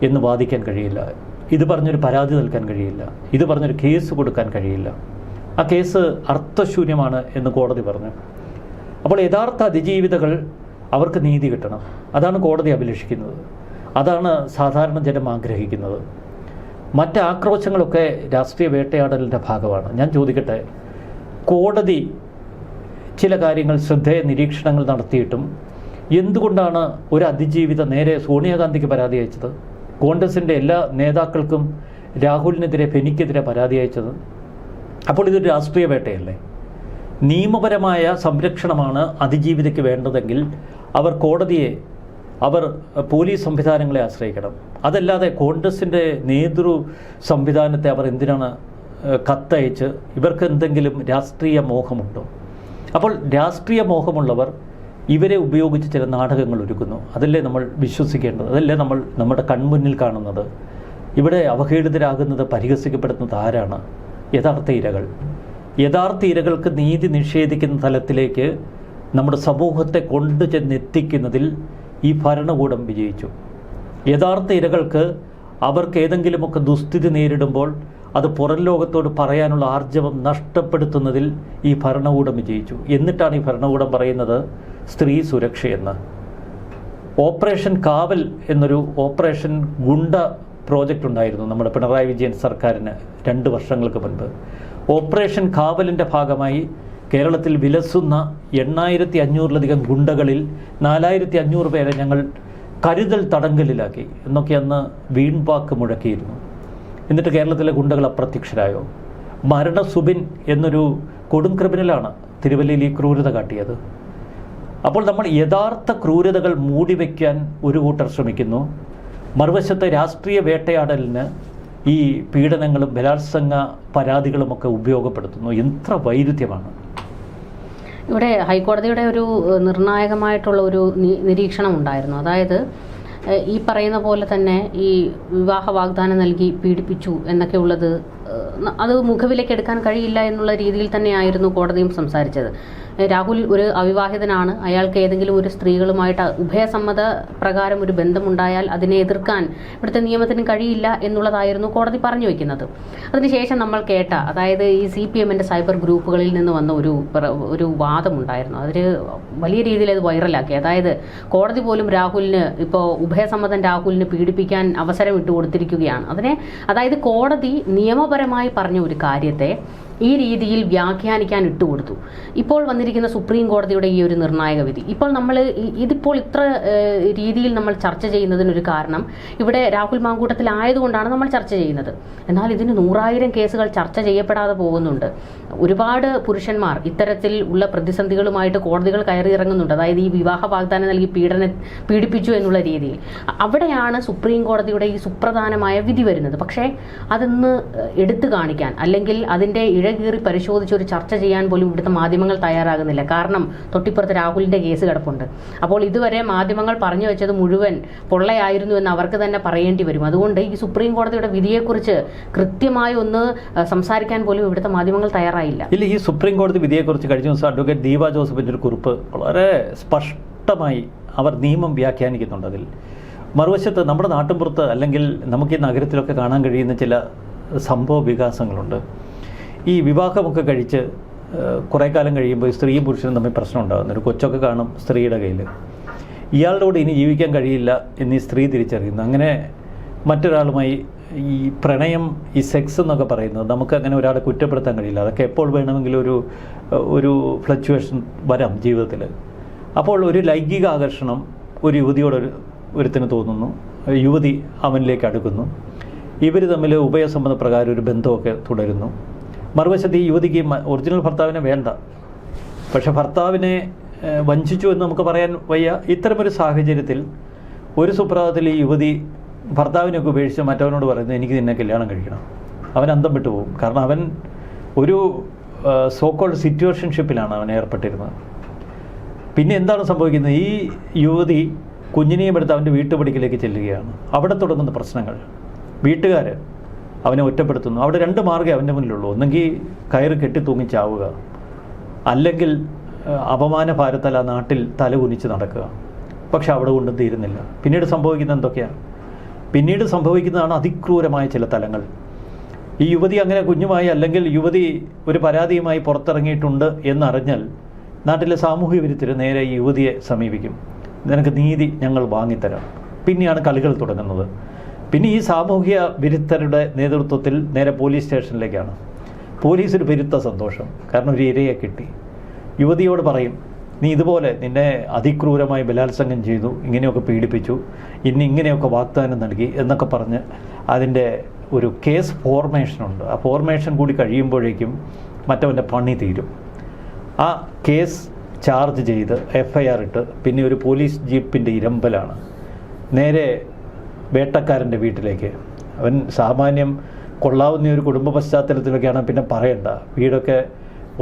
എന്ന് വാദിക്കാൻ കഴിയില്ല. ഇത് പറഞ്ഞൊരു പരാതി നൽകാൻ കഴിയില്ല. ഇത് പറഞ്ഞൊരു കേസ് കൊടുക്കാൻ കഴിയില്ല. ആ കേസ് അർത്ഥശൂന്യമാണ് എന്ന് കോടതി പറഞ്ഞു. അപ്പോൾ യഥാർത്ഥ അതിജീവിതകൾ അവർക്ക് നീതി കിട്ടണം. അതാണ് കോടതി അഭിലഷിക്കുന്നത്. അതാണ് സാധാരണ ജനം ആഗ്രഹിക്കുന്നത്. മറ്റ് ആക്രോശങ്ങളൊക്കെ രാഷ്ട്രീയ വേട്ടയാടലിൻ്റെ ഭാഗമാണ്. ഞാൻ ചോദിക്കട്ടെ, കോടതി ചില കാര്യങ്ങൾ ശ്രദ്ധേയ നിരീക്ഷണങ്ങൾ നടത്തിയിട്ടും എന്തുകൊണ്ടാണ് ഒരു അതിജീവിത നേരെ സോണിയാഗാന്ധിക്ക് പരാതി അയച്ചത്? കോൺഗ്രസിൻ്റെ എല്ലാ നേതാക്കൾക്കും രാഹുലിനെതിരെ ഫെനിക്കെതിരെ പരാതി അയച്ചത്? അപ്പോൾ ഇതൊരു രാഷ്ട്രീയ വേട്ടയല്ലേ? നിയമപരമായ സംരക്ഷണമാണ് അതിജീവിതയ്ക്ക് വേണ്ടതെങ്കിൽ അവർ കോടതിയെ, അവർ പോലീസ് സംവിധാനങ്ങളെ ആശ്രയിക്കണം. അതല്ലാതെ കോൺഗ്രസിൻ്റെ നേതൃ സംവിധാനത്തെ അവർ എന്തിനാണ് കത്തയച്ച്? ഇവർക്ക് എന്തെങ്കിലും രാഷ്ട്രീയ മോഹമുണ്ടോ? അപ്പോൾ രാഷ്ട്രീയ മോഹമുള്ളവർ ഇവരെ ഉപയോഗിച്ച് ചില നാടകങ്ങൾ ഒരുക്കുന്നു. അതല്ലേ നമ്മൾ വിശ്വസിക്കേണ്ടത്? അതല്ലേ നമ്മൾ നമ്മുടെ കൺമുന്നിൽ കാണുന്നത്? ഇവിടെ അവഹേളിതരാകുന്നത്, പരിഹസിക്കപ്പെടുന്നത് ആരാണ്? യഥാർത്ഥ ഇരകൾ. യഥാർത്ഥ ഇരകൾക്ക് നീതി നിഷേധിക്കുന്ന തലത്തിലേക്ക് നമ്മുടെ സമൂഹത്തെ കൊണ്ടു ചെന്നെത്തിക്കുന്നതിൽ ഈ ഭരണകൂടം വിജയിച്ചു. യഥാർത്ഥ ഇരകൾക്ക് അവർക്ക് ഏതെങ്കിലുമൊക്കെ ദുസ്ഥിതി നേരിടുമ്പോൾ അത് പുറം ലോകത്തോട് പറയാനുള്ള ആർജവം നഷ്ടപ്പെടുത്തുന്നതിൽ ഈ ഭരണകൂടം വിജയിച്ചു. എന്നിട്ടാണ് ഈ ഭരണകൂടം പറയുന്നത് സ്ത്രീ സുരക്ഷയെന്ന്. ഓപ്പറേഷൻ കാവൽ എന്നൊരു ഓപ്പറേഷൻ ഗുണ്ട പ്രോജക്റ്റ് ഉണ്ടായിരുന്നു നമ്മുടെ പിണറായി വിജയൻ സർക്കാരിന് 2 വർഷങ്ങൾക്ക് മുൻപ്. ഓപ്പറേഷൻ കാവലിൻ്റെ ഭാഗമായി കേരളത്തിൽ വിലസുന്ന 8500-ലധികം ഗുണ്ടകളിൽ 4500 പേരെ ഞങ്ങൾ കരുതൽ തടങ്കലിലാക്കി എന്നൊക്കെ അന്ന് വീൺവാക്ക് മുഴക്കിയിരുന്നു. എന്നിട്ട് കേരളത്തിലെ ഗുണ്ടകൾ അപ്രത്യക്ഷരായോ? മരണസുബിൻ എന്നൊരു കൊടും ക്രിമിനലാണ് തിരുവല്ലയിൽ ഈ ക്രൂരത കാട്ടിയത്. അപ്പോൾ നമ്മൾ യഥാർത്ഥ ക്രൂരതകൾ മൂടിവെക്കാൻ ഒരു കൂട്ടർ ശ്രമിക്കുന്നു, മറുവശത്തെ രാഷ്ട്രീയ വേട്ടയാടലിന് ഈ പീഡനങ്ങളും ബലാത്സംഗ പരാതികളുമൊക്കെ ഉപയോഗപ്പെടുത്തുന്നു. എത്ര വൈരുദ്ധ്യമാണ്! ഇവിടെ ഹൈക്കോടതിയുടെ ഒരു നിർണായകമായിട്ടുള്ള ഒരു നിരീക്ഷണം ഉണ്ടായിരുന്നു. അതായത് ഈ പറയുന്ന പോലെ തന്നെ ഈ വിവാഹ വാഗ്ദാനം നൽകി പീഡിപ്പിച്ചു എന്നൊക്കെ ഉള്ളത് അത് മുഖവിലേക്ക് എടുക്കാൻ കഴിയില്ല എന്നുള്ള രീതിയിൽ തന്നെയായിരുന്നു കോടതിയും സംസാരിച്ചത്. രാഹുൽ ഒരു അവിവാഹിതനാണ്. അയാൾക്ക് ഏതെങ്കിലും ഒരു സ്ത്രീകളുമായിട്ട് ഉഭയസമ്മത പ്രകാരം ഒരു ബന്ധമുണ്ടായാൽ അതിനെ എതിർക്കാൻ ഇവിടുത്തെ നിയമത്തിന് കഴിയില്ല എന്നുള്ളതായിരുന്നു കോടതി പറഞ്ഞു വയ്ക്കുന്നത്. അതിനുശേഷം നമ്മൾ കേട്ട, അതായത് ഈ CPM-ൻ്റെ സൈബർ ഗ്രൂപ്പുകളിൽ നിന്ന് വന്ന ഒരു വാദമുണ്ടായിരുന്നു. അതിൽ വലിയ രീതിയിൽ അത് വൈറലാക്കി. അതായത് കോടതി പോലും രാഹുലിന് ഇപ്പോൾ ഉഭയസമ്മതൻ രാഹുലിന് പീഡിപ്പിക്കാൻ അവസരം ഇട്ട് കൊടുത്തിരിക്കുകയാണ്. അതായത് കോടതി നിയമപരമായി പറഞ്ഞ ഒരു കാര്യത്തെ ഈ രീതിയിൽ വ്യാഖ്യാനിക്കാൻ ഇട്ടുകൊടുത്തു. ഇപ്പോൾ വന്നിരിക്കുന്ന സുപ്രീം കോടതിയുടെ ഈ ഒരു നിർണായക വിധി, ഇപ്പോൾ നമ്മൾ ഇതിപ്പോൾ ഇത്ര രീതിയിൽ നമ്മൾ ചർച്ച ചെയ്യുന്നതിനൊരു കാരണം ഇവിടെ രാഹുൽ മാങ്കൂട്ടത്തിലായതുകൊണ്ടാണ് നമ്മൾ ചർച്ച ചെയ്യുന്നത്. എന്നാൽ ഇതിന് 100,000 കേസുകൾ ചർച്ച ചെയ്യപ്പെടാതെ പോകുന്നുണ്ട്. ഒരുപാട് പുരുഷന്മാർ ഇത്തരത്തിൽ ഉള്ള പ്രതിസന്ധികളുമായിട്ട് കോടതികൾ കയറിയിറങ്ങുന്നുണ്ട്. അതായത് ഈ വിവാഹ വാഗ്ദാനം നൽകി പീഡിപ്പിച്ചു എന്നുള്ള രീതിയിൽ. അവിടെയാണ് സുപ്രീം കോടതിയുടെ ഈ സുപ്രധാനമായ വിധി വരുന്നത്. പക്ഷേ അതൊന്ന് എടുത്തു കാണിക്കാൻ, അല്ലെങ്കിൽ അതിൻ്റെ ഇഴകീറി പരിശോധിച്ച് ഒരു ചർച്ച ചെയ്യാൻ പോലും ഇവിടുത്തെ മാധ്യമങ്ങൾ തയ്യാറാകുന്നില്ല. കാരണം തൊട്ടിപ്പുറത്ത് രാഹുലിൻ്റെ കേസ് കിടപ്പുണ്ട്. അപ്പോൾ ഇതുവരെ മാധ്യമങ്ങൾ പറഞ്ഞു വെച്ചത് മുഴുവൻ പൊള്ളയായിരുന്നു എന്ന് അവർക്ക് തന്നെ പറയേണ്ടി വരും. അതുകൊണ്ട് ഈ സുപ്രീം കോടതിയുടെ വിധിയെക്കുറിച്ച് കൃത്യമായി ഒന്ന് സംസാരിക്കാൻ പോലും ഇവിടുത്തെ മാധ്യമങ്ങൾ തയ്യാറായില്ല. ഇല്ല, ഈ സുപ്രീം കോടതി വിധിയെക്കുറിച്ച് കഴിഞ്ഞ ദിവസം അഡ്വക്കേറ്റ് ദീപ ജോസഫിൻ്റെ ഒരു കുറിപ്പ് വളരെ സ്പഷ്ടമായി അവർ നിയമം വ്യാഖ്യാനിക്കുന്നുണ്ട്. അതിൽ മറുവശത്ത് നമ്മുടെ നാട്ടിൻപുറത്ത് അല്ലെങ്കിൽ നമുക്ക് ഈ നഗരത്തിലൊക്കെ കാണാൻ കഴിയുന്ന ചില സംഭവ വികാസങ്ങളുണ്ട്. ഈ വിവാഹമൊക്കെ കഴിച്ച് കുറേ കാലം കഴിയുമ്പോൾ സ്ത്രീയും പുരുഷനും തമ്മിൽ പ്രശ്നം ഉണ്ടാകുന്നു. ഒരു കൊച്ചൊക്കെ കാണും സ്ത്രീയുടെ കയ്യിൽ. ഇയാളുടെ കൂടെ ഇനി ജീവിക്കാൻ കഴിയില്ല എന്നീ സ്ത്രീ തിരിച്ചറിയുന്നു. അങ്ങനെ മറ്റൊരാളുമായി ഈ പ്രണയം, ഈ സെക്സ് എന്നൊക്കെ പറയുന്നത് നമുക്ക് അങ്ങനെ ഒരാളെ കുറ്റപ്പെടുത്താൻ കഴിയില്ല. അതൊക്കെ എപ്പോൾ വേണമെങ്കിലും ഒരു ഫ്ലക്ച്വേഷൻ വരാം ജീവിതത്തിൽ. അപ്പോൾ ഒരു ലൈംഗിക ആകർഷണം ഒരു യുവതിയോട് ഒരുത്തിന് തോന്നുന്നു, യുവതി അവനിലേക്ക് അടുക്കുന്നു, ഇവർ തമ്മിൽ ഉഭയസമ്മത പ്രകാരം ഒരു ബന്ധമൊക്കെ തുടരുന്നു. മറുവശത്ത് ഈ യുവതിക്ക് ഒറിജിനൽ ഭർത്താവിനെ വേണ്ട, പക്ഷെ ഭർത്താവിനെ വഞ്ചിച്ചു എന്ന് നമുക്ക് പറയാൻ വയ്യ. ഇത്തരമൊരു സാഹചര്യത്തിൽ ഒരു സുപ്രഭാതത്തിൽ ഈ യുവതി ഭർത്താവിനൊക്കെ ഉപേക്ഷിച്ച് മറ്റവനോട് പറയുന്നത് എനിക്ക് നിന്നെ കല്യാണം കഴിക്കണം. അവൻ അന്തം വിട്ടു പോകും. കാരണം അവൻ ഒരു സോക്കോൾഡ് സിറ്റുവേഷൻഷിപ്പിലാണ് അവൻ ഏർപ്പെട്ടിരുന്നത്. പിന്നെ എന്താണ് സംഭവിക്കുന്നത്? ഈ യുവതി കുഞ്ഞിനെയും എടുത്ത് അവൻ്റെ വീട്ടുപടിക്കലേക്ക് ചെല്ലുകയാണ്. അവിടെ തുടങ്ങുന്ന പ്രശ്നങ്ങൾ. വീട്ടുകാർ അവനെ ഒറ്റപ്പെടുത്തുന്നു. അവിടെ രണ്ട് മാർഗ്ഗമേ അവൻ്റെ മുന്നിലുള്ളൂ. ഒന്നെങ്കിൽ കയറ് കെട്ടി തൂങ്ങിച്ചാവുക, അല്ലെങ്കിൽ അപമാന ഭാരത്താൽ ആ നാട്ടിൽ തല കുനിച്ച് നടക്കുക. പക്ഷെ അവിടെ കൊണ്ടും തീരുന്നില്ല. പിന്നീട് സംഭവിക്കുന്നത് എന്തൊക്കെയാണ്? പിന്നീട് സംഭവിക്കുന്നതാണ് അതിക്രൂരമായ ചില തലങ്ങൾ. ഈ യുവതി അങ്ങനെ കുഞ്ഞുമായി അല്ലെങ്കിൽ യുവതി ഒരു പരാതിയുമായി പുറത്തിറങ്ങിയിട്ടുണ്ട് എന്നറിഞ്ഞാൽ നാട്ടിലെ സാമൂഹ്യ വിരുദ്ധർ നേരെ ഈ യുവതിയെ സമീപിക്കും. നിനക്ക് നീതി ഞങ്ങൾ വാങ്ങിത്തരാം. പിന്നെയാണ് കളികൾ തുടങ്ങുന്നത്. പിന്നെ ഈ സാമൂഹ്യ വിരുദ്ധരുടെ നേതൃത്വത്തിൽ നേരെ പോലീസ് സ്റ്റേഷനിലേക്കാണ്. പോലീസിന് പെരുത്ത സന്തോഷം. കാരണം ഒരു ഇരയെ കിട്ടി. യുവതിയോട് പറയും, നീ ഇതുപോലെ നിന്നെ അതിക്രൂരമായി ബലാത്സംഗം ചെയ്തു, ഇങ്ങനെയൊക്കെ പീഡിപ്പിച്ചു, ഇങ്ങനെയൊക്കെ വാഗ്ദാനം നൽകി എന്നൊക്കെ പറഞ്ഞ് അതിൻ്റെ ഒരു കേസ് ഫോർമേഷനുണ്ട്. ആ ഫോർമേഷൻ കൂടി കഴിയുമ്പോഴേക്കും മറ്റവൻ്റെ പണി തീരും. ആ കേസ് ചാർജ് ചെയ്ത് FIR ഇട്ട് പിന്നെ ഒരു പോലീസ് ജീപ്പിൻ്റെ ഇരമ്പലാണ് നേരെ വേട്ടക്കാരൻ്റെ വീട്ടിലേക്ക്. അവൻ സാമാന്യം കൊള്ളാവുന്ന ഒരു കുടുംബ പശ്ചാത്തലത്തിലൊക്കെയാണ്, പിന്നെ പറയണ്ട. വീടൊക്കെ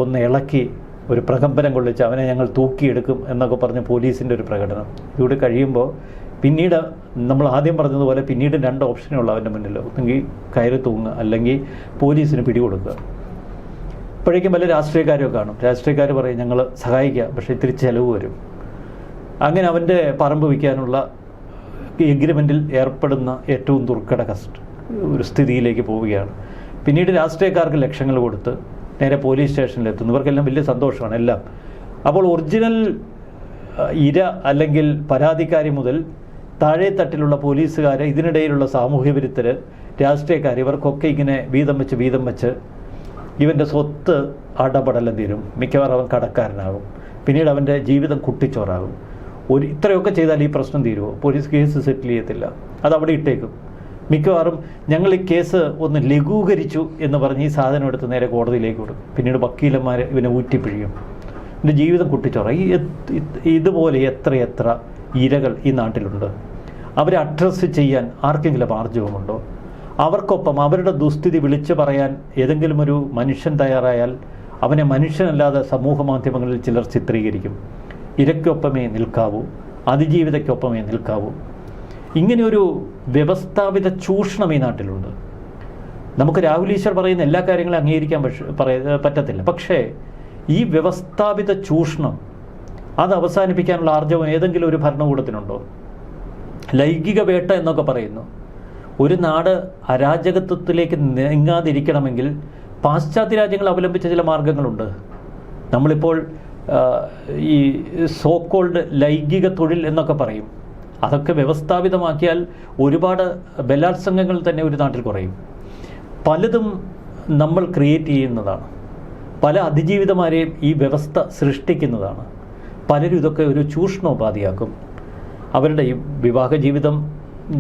ഒന്ന് ഇളക്കി ഒരു പ്രകമ്പനം കൊള്ളിച്ച് അവനെ ഞങ്ങൾ തൂക്കിയെടുക്കും എന്നൊക്കെ പറഞ്ഞ് പോലീസിൻ്റെ ഒരു പ്രകടനം. ഇവിടെ കഴിയുമ്പോൾ പിന്നീട് നമ്മൾ ആദ്യം പറഞ്ഞതുപോലെ പിന്നീട് 2 ഓപ്ഷനുള്ളൂ അവൻ്റെ മുന്നിൽ. ഒന്നെങ്കിൽ കയറി തൂങ്ങുക, അല്ലെങ്കിൽ പോലീസിന് പിടികൊടുക്കുക. അപ്പോഴേക്കും വല്ല രാഷ്ട്രീയക്കാരൊക്കെ കാണും. രാഷ്ട്രീയക്കാർ പറയും ഞങ്ങൾ സഹായിക്കാം, പക്ഷേ ഇത്തിരി ചിലവ് വരും. അങ്ങനെ അവൻ്റെ പറമ്പ് വിൽക്കാനുള്ള എഗ്രിമെൻറ്റിൽ ഏർപ്പെടുന്ന ഏറ്റവും ദുർഘട ഒരു സ്ഥിതിയിലേക്ക് പോവുകയാണ്. പിന്നീട് രാഷ്ട്രീയക്കാർക്ക് ലക്ഷങ്ങൾ കൊടുത്ത് നേരെ പോലീസ് സ്റ്റേഷനിലെത്തുന്നു. ഇവർക്കെല്ലാം വലിയ സന്തോഷമാണ് എല്ലാം. അപ്പോൾ ഒറിജിനൽ ഇര അല്ലെങ്കിൽ പരാതിക്കാരി മുതൽ താഴെ തട്ടിലുള്ള പോലീസുകാർ, ഇതിനിടയിലുള്ള സാമൂഹ്യ വിരുദ്ധർ, രാഷ്ട്രീയക്കാർ, ഇവർക്കൊക്കെ ഇങ്ങനെ വീതം വെച്ച് ഇവൻ്റെ സ്വത്ത് അടപടലം തീരും. മിക്കവാറും അവൻ കടക്കാരനാകും. പിന്നീട് അവൻ്റെ ജീവിതം കുട്ടിച്ചോറാകും. ഇത്രയൊക്കെ ചെയ്താൽ ഈ പ്രശ്നം തീരുമോ? പോലീസ് കേസ് സെറ്റിൽ ചെയ്യത്തില്ല, അത് അവിടെ ഇട്ടേക്കും. മിക്കവാറും ഞങ്ങൾ ഈ കേസ് ഒന്ന് ലഘൂകരിച്ചു എന്ന് പറഞ്ഞ് ഈ സാധനം എടുത്ത് നേരെ കോടതിയിലേക്ക് കൊടുക്കും. പിന്നീട് വക്കീലന്മാർ ഇവനെ ഊറ്റിപ്പിഴിയും. എൻ്റെ ജീവിതം കുട്ടിച്ചോറ. ഇതുപോലെ എത്ര ഇരകൾ ഈ നാട്ടിലുണ്ട്. അവരെ അഡ്രസ്സ് ചെയ്യാൻ ആർക്കെങ്കിലും ആർജവമുണ്ടോ? അവർക്കൊപ്പം അവരുടെ ദുസ്ഥിതി വിളിച്ചു പറയാൻ ഏതെങ്കിലും ഒരു മനുഷ്യൻ തയ്യാറായാൽ അവനെ മനുഷ്യനല്ലാതെ സമൂഹ മാധ്യമങ്ങളിൽ ചിലർ ചിത്രീകരിക്കും. ഇരയ്ക്കൊപ്പമേ നിൽക്കാവൂ, അതിജീവിതയ്ക്കൊപ്പമേ നിൽക്കാവൂ. ഇങ്ങനെയൊരു വ്യവസ്ഥാപിത ചൂഷണം ഈ നാട്ടിലുണ്ട്. നമുക്ക് രാഹുൽ ഈശ്വർ പറയുന്ന എല്ലാ കാര്യങ്ങളും അംഗീകരിക്കാൻ പറ്റത്തില്ല. പക്ഷേ ഈ വ്യവസ്ഥാപിത ചൂഷണം അത് അവസാനിപ്പിക്കാനുള്ള ആർജവം ഏതെങ്കിലും ഒരു ഭരണകൂടത്തിനുണ്ടോ? ലൈംഗിക വേട്ട എന്നൊക്കെ പറയുന്നു. ഒരു നാട് അരാജകത്വത്തിലേക്ക് നീങ്ങാതിരിക്കണമെങ്കിൽ പാശ്ചാത്യ രാജ്യങ്ങൾ അവലംബിച്ച ചില മാർഗങ്ങളുണ്ട്. നമ്മളിപ്പോൾ ഈ സോക്കോൾഡ് ലൈംഗിക തൊഴിൽ എന്നൊക്കെ പറയും. അതൊക്കെ വ്യവസ്ഥാപിതമാക്കിയാൽ ഒരുപാട് ബലാത്സംഗങ്ങൾ തന്നെ ഒരു നാട്ടിൽ കുറയും. പലതും നമ്മൾ ക്രിയേറ്റ് ചെയ്യുന്നതാണ്. പല അതിജീവിതമാരെയും ഈ വ്യവസ്ഥ സൃഷ്ടിക്കുന്നതാണ്. പലരും ഇതൊക്കെ ഒരു ചൂഷണോപാധിയാക്കും. അവരുടെ ഈ വിവാഹ ജീവിതം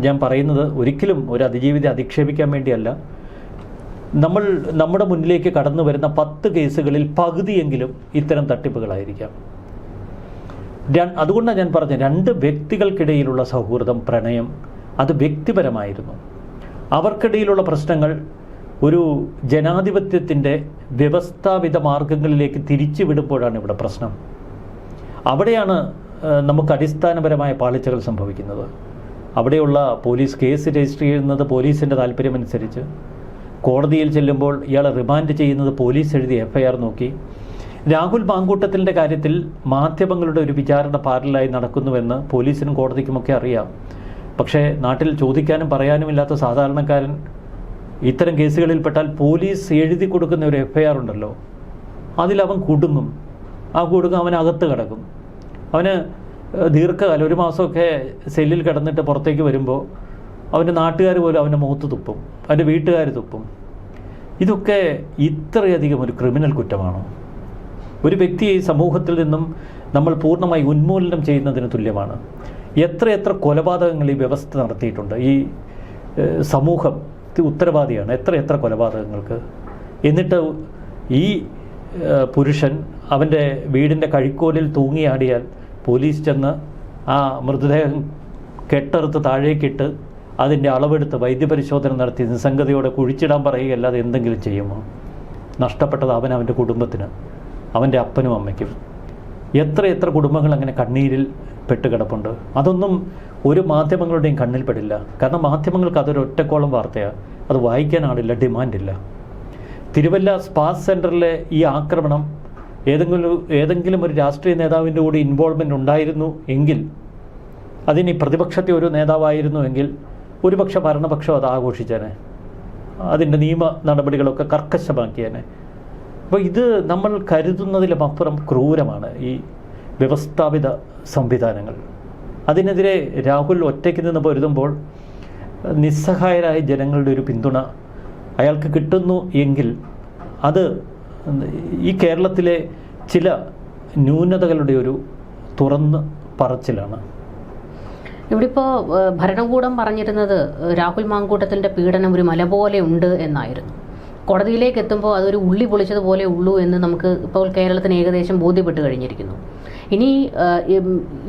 ഞാൻ പറയുന്നത് ഒരിക്കലും ഒരു അതിജീവിതത്തെ അധിക്ഷേപിക്കാൻ വേണ്ടിയല്ല. നമ്മുടെ മുന്നിലേക്ക് കടന്നു വരുന്ന 10 കേസുകളിൽ പകുതിയെങ്കിലും ഇത്തരം തട്ടിപ്പുകളായിരിക്കാം. അതുകൊണ്ടാണ് ഞാൻ പറഞ്ഞത്, 2 വ്യക്തികൾക്കിടയിലുള്ള സൗഹൃദം, പ്രണയം, അത് വ്യക്തിപരമായിരുന്നു. അവർക്കിടയിലുള്ള പ്രശ്നങ്ങൾ ഒരു ജനാധിപത്യത്തിൻ്റെ വ്യവസ്ഥാപിത മാർഗങ്ങളിലേക്ക് തിരിച്ചു വിടുമ്പോഴാണ് ഇവിടെ പ്രശ്നം. അവിടെയാണ് നമുക്ക് അടിസ്ഥാനപരമായ പാളിച്ചകൾ സംഭവിക്കുന്നത്. അവിടെയുള്ള പോലീസ് കേസ് രജിസ്റ്റർ ചെയ്യുന്നത് പോലീസിൻ്റെ താല്പര്യമനുസരിച്ച്, കോടതിയിൽ ചെല്ലുമ്പോൾ ഇയാളെ റിമാൻഡ് ചെയ്യുന്നത് പോലീസ് എഴുതിയ FIR നോക്കി. രാഹുൽ മാങ്കൂട്ടത്തിൻ്റെ കാര്യത്തിൽ മാധ്യമങ്ങളുടെ ഒരു വിചാരണ പാരലായി നടക്കുന്നുവെന്ന് പോലീസിനും കോടതിക്കുമൊക്കെ അറിയാം. പക്ഷേ നാട്ടിൽ ചോദിക്കാനും പറയാനുമില്ലാത്ത സാധാരണക്കാരൻ ഇത്തരം കേസുകളിൽപ്പെട്ടാൽ പോലീസ് എഴുതി കൊടുക്കുന്ന ഒരു FIR ഉണ്ടല്ലോ, അതിലവൻ കുടുങ്ങും. ആ കുടുങ്ങും, അവനകത്ത് കിടക്കും. അവന് ദീർഘകാലം 1 മാസമൊക്കെ സെല്ലിൽ കിടന്നിട്ട് പുറത്തേക്ക് വരുമ്പോൾ അവൻ്റെ നാട്ടുകാർ പോലും അവൻ്റെ മുഖത്ത് തുപ്പും, അവൻ്റെ വീട്ടുകാർ തുപ്പും. ഇതൊക്കെ ഇത്രയധികം ഒരു ക്രിമിനൽ കുറ്റമാണോ? ഒരു വ്യക്തിയെ ഈ സമൂഹത്തിൽ നിന്നും നമ്മൾ പൂർണ്ണമായി ഉന്മൂലനം ചെയ്യുന്നതിന് തുല്യമാണ്. എത്ര കൊലപാതകങ്ങൾ ഈ വ്യവസ്ഥ നടത്തിയിട്ടുണ്ട്. ഈ സമൂഹം ഉത്തരവാദിയാണ് എത്ര കൊലപാതകങ്ങൾക്ക്. എന്നിട്ട് ഈ പുരുഷൻ അവൻ്റെ വീടിൻ്റെ കഴിക്കോലിൽ തൂങ്ങിയാടിയാൽ പോലീസ് ചെന്ന് ആ മൃതദേഹം കെട്ടറുത്ത് താഴേക്കിട്ട് അതിൻ്റെ അളവെടുത്ത് വൈദ്യപരിശോധന നടത്തി നിസ്സംഗതയോടെ കുഴിച്ചിടാൻ പറയുകയല്ലാതെ എന്തെങ്കിലും ചെയ്യുമോ? നഷ്ടപ്പെട്ടത് അവൻ്റെ കുടുംബത്തിന്, അവൻ്റെ അപ്പനും അമ്മയ്ക്കും. എത്ര കുടുംബങ്ങൾ അങ്ങനെ കണ്ണീരിൽ പെട്ടുകിടപ്പുണ്ട്. അതൊന്നും ഒരു മാധ്യമങ്ങളുടെയും കണ്ണിൽപ്പെടില്ല. കാരണം മാധ്യമങ്ങൾക്ക് അതൊരു ഒറ്റക്കോളം വാർത്തയാണ്, അത് വായിക്കാനാണില്ല, ഡിമാൻഡില്ല. തിരുവല്ല സ്പാ സെൻറ്ററിലെ ഈ ആക്രമണം ഏതെങ്കിലും ഒരു രാഷ്ട്രീയ നേതാവിൻ്റെ കൂടി ഇൻവോൾവ്മെൻ്റ് ഉണ്ടായിരുന്നു എങ്കിൽ, അതിന് പ്രതിപക്ഷത്തെ ഒരു നേതാവായിരുന്നു എങ്കിൽ ഒരുപക്ഷെ ഭരണപക്ഷം അത് ആഘോഷിച്ചേനെ, അതിൻ്റെ നിയമ നടപടികളൊക്കെ കർക്കശമാക്കിയേനെ. അപ്പോൾ ഇത് നമ്മൾ കരുതുന്നതിലും അപ്പുറം ക്രൂരമാണ് ഈ വ്യവസ്ഥാപിത സംവിധാനങ്ങൾ. അതിനെതിരെ രാഹുൽ ഒറ്റയ്ക്ക് നിന്ന് പൊരുതുമ്പോൾ നിസ്സഹായരായ ജനങ്ങളുടെ ഒരു പിന്തുണ അയാൾക്ക് കിട്ടുന്നു എങ്കിൽ അത് ഈ കേരളത്തിലെ ചില ന്യൂനതകളുടെ ഒരു തുറന്ന് പറച്ചിലാണ്. ഇവിടെ ഇപ്പോൾ ഭരണകൂടം പറഞ്ഞിരുന്നത് രാഹുൽ മാങ്കൂട്ടത്തിൻ്റെ പീഡനം ഒരു മല പോലെ ഉണ്ട് എന്നായിരുന്നു. കോടതിയിലേക്ക് എത്തുമ്പോൾ അതൊരു ഉള്ളി പൊളിച്ചതുപോലെ ഉള്ളൂ എന്ന് നമുക്ക് ഇപ്പോൾ കേരളത്തിന് ഏകദേശം ബോധ്യപ്പെട്ട് കഴിഞ്ഞിരിക്കുന്നു.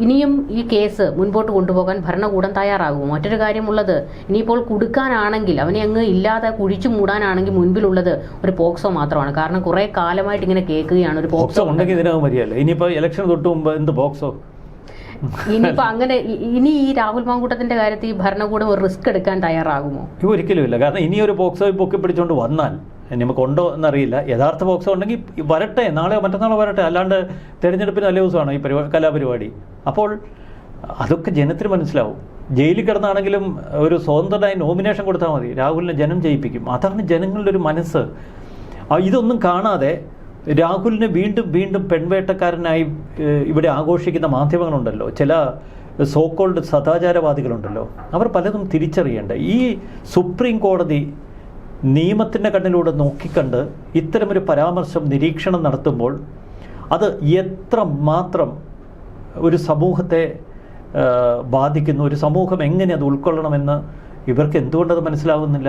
ഇനിയും ഈ കേസ് മുൻപോട്ട് കൊണ്ടുപോകാൻ ഭരണകൂടം തയ്യാറാകുമോ? മറ്റൊരു കാര്യമുള്ളത്, ഇനിയിപ്പോൾ കുടുക്കാനാണെങ്കിൽ, അവനെ അങ്ങ് ഇല്ലാതെ കുഴിച്ചു മൂടാനാണെങ്കിൽ മുൻപിലുള്ളത് ഒരു പോക്സോ മാത്രമാണ്. കാരണം കുറേ കാലമായിട്ട് ഇങ്ങനെ കേൾക്കുകയാണ് ഒരു പോക്സോ ഉണ്ടെങ്കിൽ ഇതിനകം മതിയല്ലേ. ഇനിയിപ്പോൾ ഇലക്ഷൻ തൊട്ട് മുമ്പ് എന്ത് പോക്സോ? ഇനിയിപ്പോൾ അങ്ങനെ ഇനി ഈ രാഹുൽ മാങ്കൂട്ടത്തിന്റെ കാര്യത്തിൽ ഈ ഭരണകൂടം ഒരു റിസ്ക് എടുക്കാൻ തയ്യാറാകുമോ? ഒരിക്കലുമില്ല. കാരണം ഇനിയൊരു പോക്സോ പൊക്കി പിടിച്ചുകൊണ്ട് വന്നാൽ നമുക്കുണ്ടോ എന്നറിയില്ല. യഥാർത്ഥ പോക്സോ ഉണ്ടെങ്കിൽ വരട്ടെ, നാളെയോ മറ്റന്നാളോ വരട്ടെ. അല്ലാണ്ട് തെരഞ്ഞെടുപ്പിന് നല്ല ദിവസമാണ് ഈ കലാപരിപാടി. അപ്പോൾ അതൊക്കെ ജനത്തിന് മനസ്സിലാവും. ജയിലിൽ കിടന്നാണെങ്കിലും ഒരു സ്വതന്ത്രമായി നോമിനേഷൻ കൊടുത്താൽ മതി, രാഹുലിനെ ജനം ജയിപ്പിക്കും. അതാണ് ജനങ്ങളുടെ ഒരു മനസ്സ്. ഇതൊന്നും കാണാതെ രാഹുലിനെ വീണ്ടും പെൺവേട്ടക്കാരനായി ഇവിടെ ആഘോഷിക്കുന്ന മാധ്യമങ്ങളുണ്ടല്ലോ, ചില സോക്കോൾഡ് സദാചാരവാദികളുണ്ടല്ലോ, അവർ പലതും തിരിച്ചറിയേണ്ട. ഈ സുപ്രീം കോടതി നിയമത്തിൻ്റെ കണ്ണിലൂടെ നോക്കിക്കണ്ട് ഇത്തരമൊരു പരാമർശം, നിരീക്ഷണം നടത്തുമ്പോൾ അത് എത്ര മാത്രം ഒരു സമൂഹത്തെ ബാധിക്കുന്നു, ഒരു സമൂഹം എങ്ങനെ അത് ഉൾക്കൊള്ളണമെന്ന് ഇവർക്ക് എന്തുകൊണ്ടത് മനസ്സിലാവുന്നില്ല.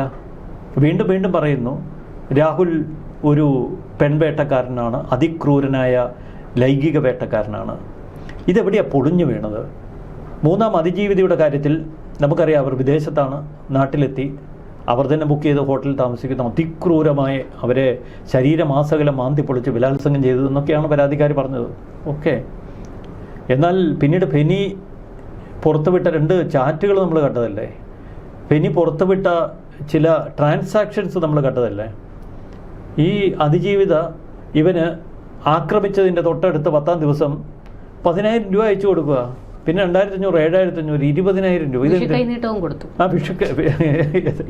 വീണ്ടും പറയുന്നു, രാഹുൽ ഒരു പെൺവേട്ടക്കാരനാണ്, അതിക്രൂരനായ ലൈംഗിക വേട്ടക്കാരനാണ്. ഇതെവിടെയാണ് പൊളിഞ്ഞു വീണത്? 3ാം അതിജീവിതയുടെ കാര്യത്തിൽ നമുക്കറിയാം, അവർ വിദേശത്താണ്, നാട്ടിലെത്തി, അവർ തന്നെ ബുക്ക് ചെയ്ത ഹോട്ടലിൽ താമസിക്കുന്ന, അതിക്രൂരമായ അവരെ ശരീരമാസകലം മാന്തി പൊളിച്ച് ബലാത്സംഗം ചെയ്തതെന്നൊക്കെയാണ് പരാതിക്കാർ പറഞ്ഞത്. ഓക്കെ, എന്നാൽ പിന്നീട് ഫെനി പുറത്തുവിട്ട 2 ചാറ്റുകൾ നമ്മൾ കണ്ടതല്ലേ, ഫെനി പുറത്തുവിട്ട ചില ട്രാൻസാക്ഷൻസ് നമ്മൾ കണ്ടതല്ലേ. ഈ അതിജീവിത ഇവന് ആക്രമിച്ചതിൻ്റെ തൊട്ടടുത്ത് 10ാം ദിവസം 10,000 രൂപ അയച്ചു കൊടുക്കുക, പിന്നെ 2,500, 7,500, 20,000 രൂപ. ആ ഫിഷ്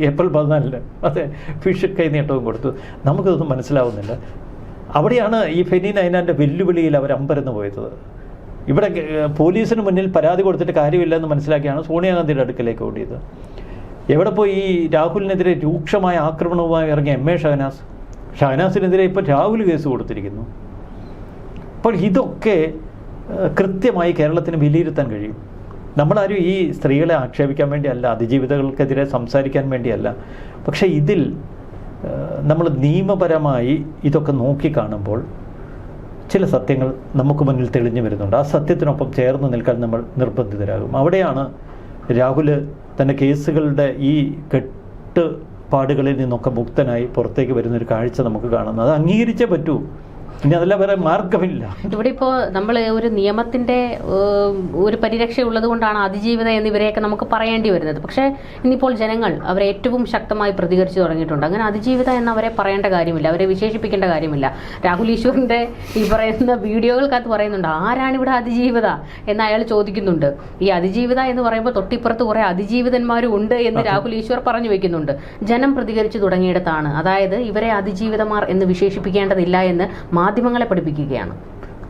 ഏപ്രിൽ 14 അതെ, ഫിഷ് കൈനീട്ടവും കൊടുത്തു. നമുക്കിതൊന്നും മനസ്സിലാവുന്നില്ല. അവിടെയാണ് ഈ ഫെനി നൈനാൻ്റെ വെല്ലുവിളിയിൽ അവർ അമ്പരന്ന് പോയത്. ഇവിടെ പോലീസിന് മുന്നിൽ പരാതി കൊടുത്തിട്ട് കാര്യമില്ലെന്ന് മനസ്സിലാക്കിയാണ് സോണിയാഗാന്ധിയുടെ അടുക്കലേക്ക് ഓടിയത്. എവിടെ പോയി ഈ രാഹുലിനെതിരെ രൂക്ഷമായ ആക്രമണവുമായി ഇറങ്ങിയ MA ഷഹനാസിനെതിരെ ഇപ്പോൾ രാഹുൽ കേസ് കൊടുത്തിരിക്കുന്നു. അപ്പോൾ ഇതൊക്കെ കൃത്യമായി കേരളത്തിന് വിലയിരുത്താൻ കഴിയും. നമ്മളാരും ഈ സ്ത്രീകളെ ആക്ഷേപിക്കാൻ വേണ്ടിയല്ല, അതിജീവിതകൾക്കെതിരെ സംസാരിക്കാൻ വേണ്ടിയല്ല. പക്ഷേ ഇതിൽ നമ്മൾ നിയമപരമായി ഇതൊക്കെ നോക്കിക്കാണുമ്പോൾ ചില സത്യങ്ങൾ നമുക്ക് മുന്നിൽ തെളിഞ്ഞു വരുന്നുണ്ട്. ആ സത്യത്തിനൊപ്പം ചേർന്ന് നിൽക്കാൻ നമ്മൾ നിർബന്ധിതരാകും. അവിടെയാണ് രാഹുൽ തൻ്റെ കേസുകളുടെ ഈ കെട്ടുപാടുകളിൽ നിന്നൊക്കെ മുക്തനായി പുറത്തേക്ക് വരുന്നൊരു കാഴ്ച നമുക്ക് കാണുന്നത്. അത് അംഗീകരിച്ചേ പറ്റൂ. ഇനി അതല്ല വേറെ മാർഗമില്ല. ഇവിടെ ഇപ്പോൾ നമ്മൾ ഒരു നിയമത്തിന്റെ ഒരു പരിരക്ഷ ഉള്ളത് കൊണ്ടാണ് അതിജീവിത എന്നിവരെയൊക്കെ നമുക്ക് പറയേണ്ടി വരുന്നത്. പക്ഷേ ഇനിയിപ്പോൾ ജനങ്ങൾ അവരെ ഏറ്റവും ശക്തമായി പ്രതികരിച്ചു തുടങ്ങിയിട്ടുണ്ട്. അങ്ങനെ അതിജീവിത എന്നവരെ പറയേണ്ട കാര്യമില്ല, അവരെ വിശേഷിപ്പിക്കേണ്ട കാര്യമില്ല. രാഹുൽ ഈശ്വറിന്റെ ഈ പറയുന്ന വീഡിയോകൾക്കകത്ത് പറയുന്നുണ്ട് ആരാണ് ഇവിടെ അതിജീവിത എന്ന് അയാൾ ചോദിക്കുന്നുണ്ട്. ഈ അതിജീവിത എന്ന് പറയുമ്പോൾ തൊട്ടിപ്പുറത്ത് കുറെ അതിജീവിതന്മാരും ഉണ്ട് എന്ന് രാഹുൽ ഈശ്വർ പറഞ്ഞു വെക്കുന്നുണ്ട്. ജനം പ്രതികരിച്ചു തുടങ്ങിയിടത്താണ്, അതായത് ഇവരെ അതിജീവിതമാർ എന്ന് വിശേഷിപ്പിക്കേണ്ടതില്ല എന്ന് മാധ്യമങ്ങളെ പഠിപ്പിക്കുകയാണ്.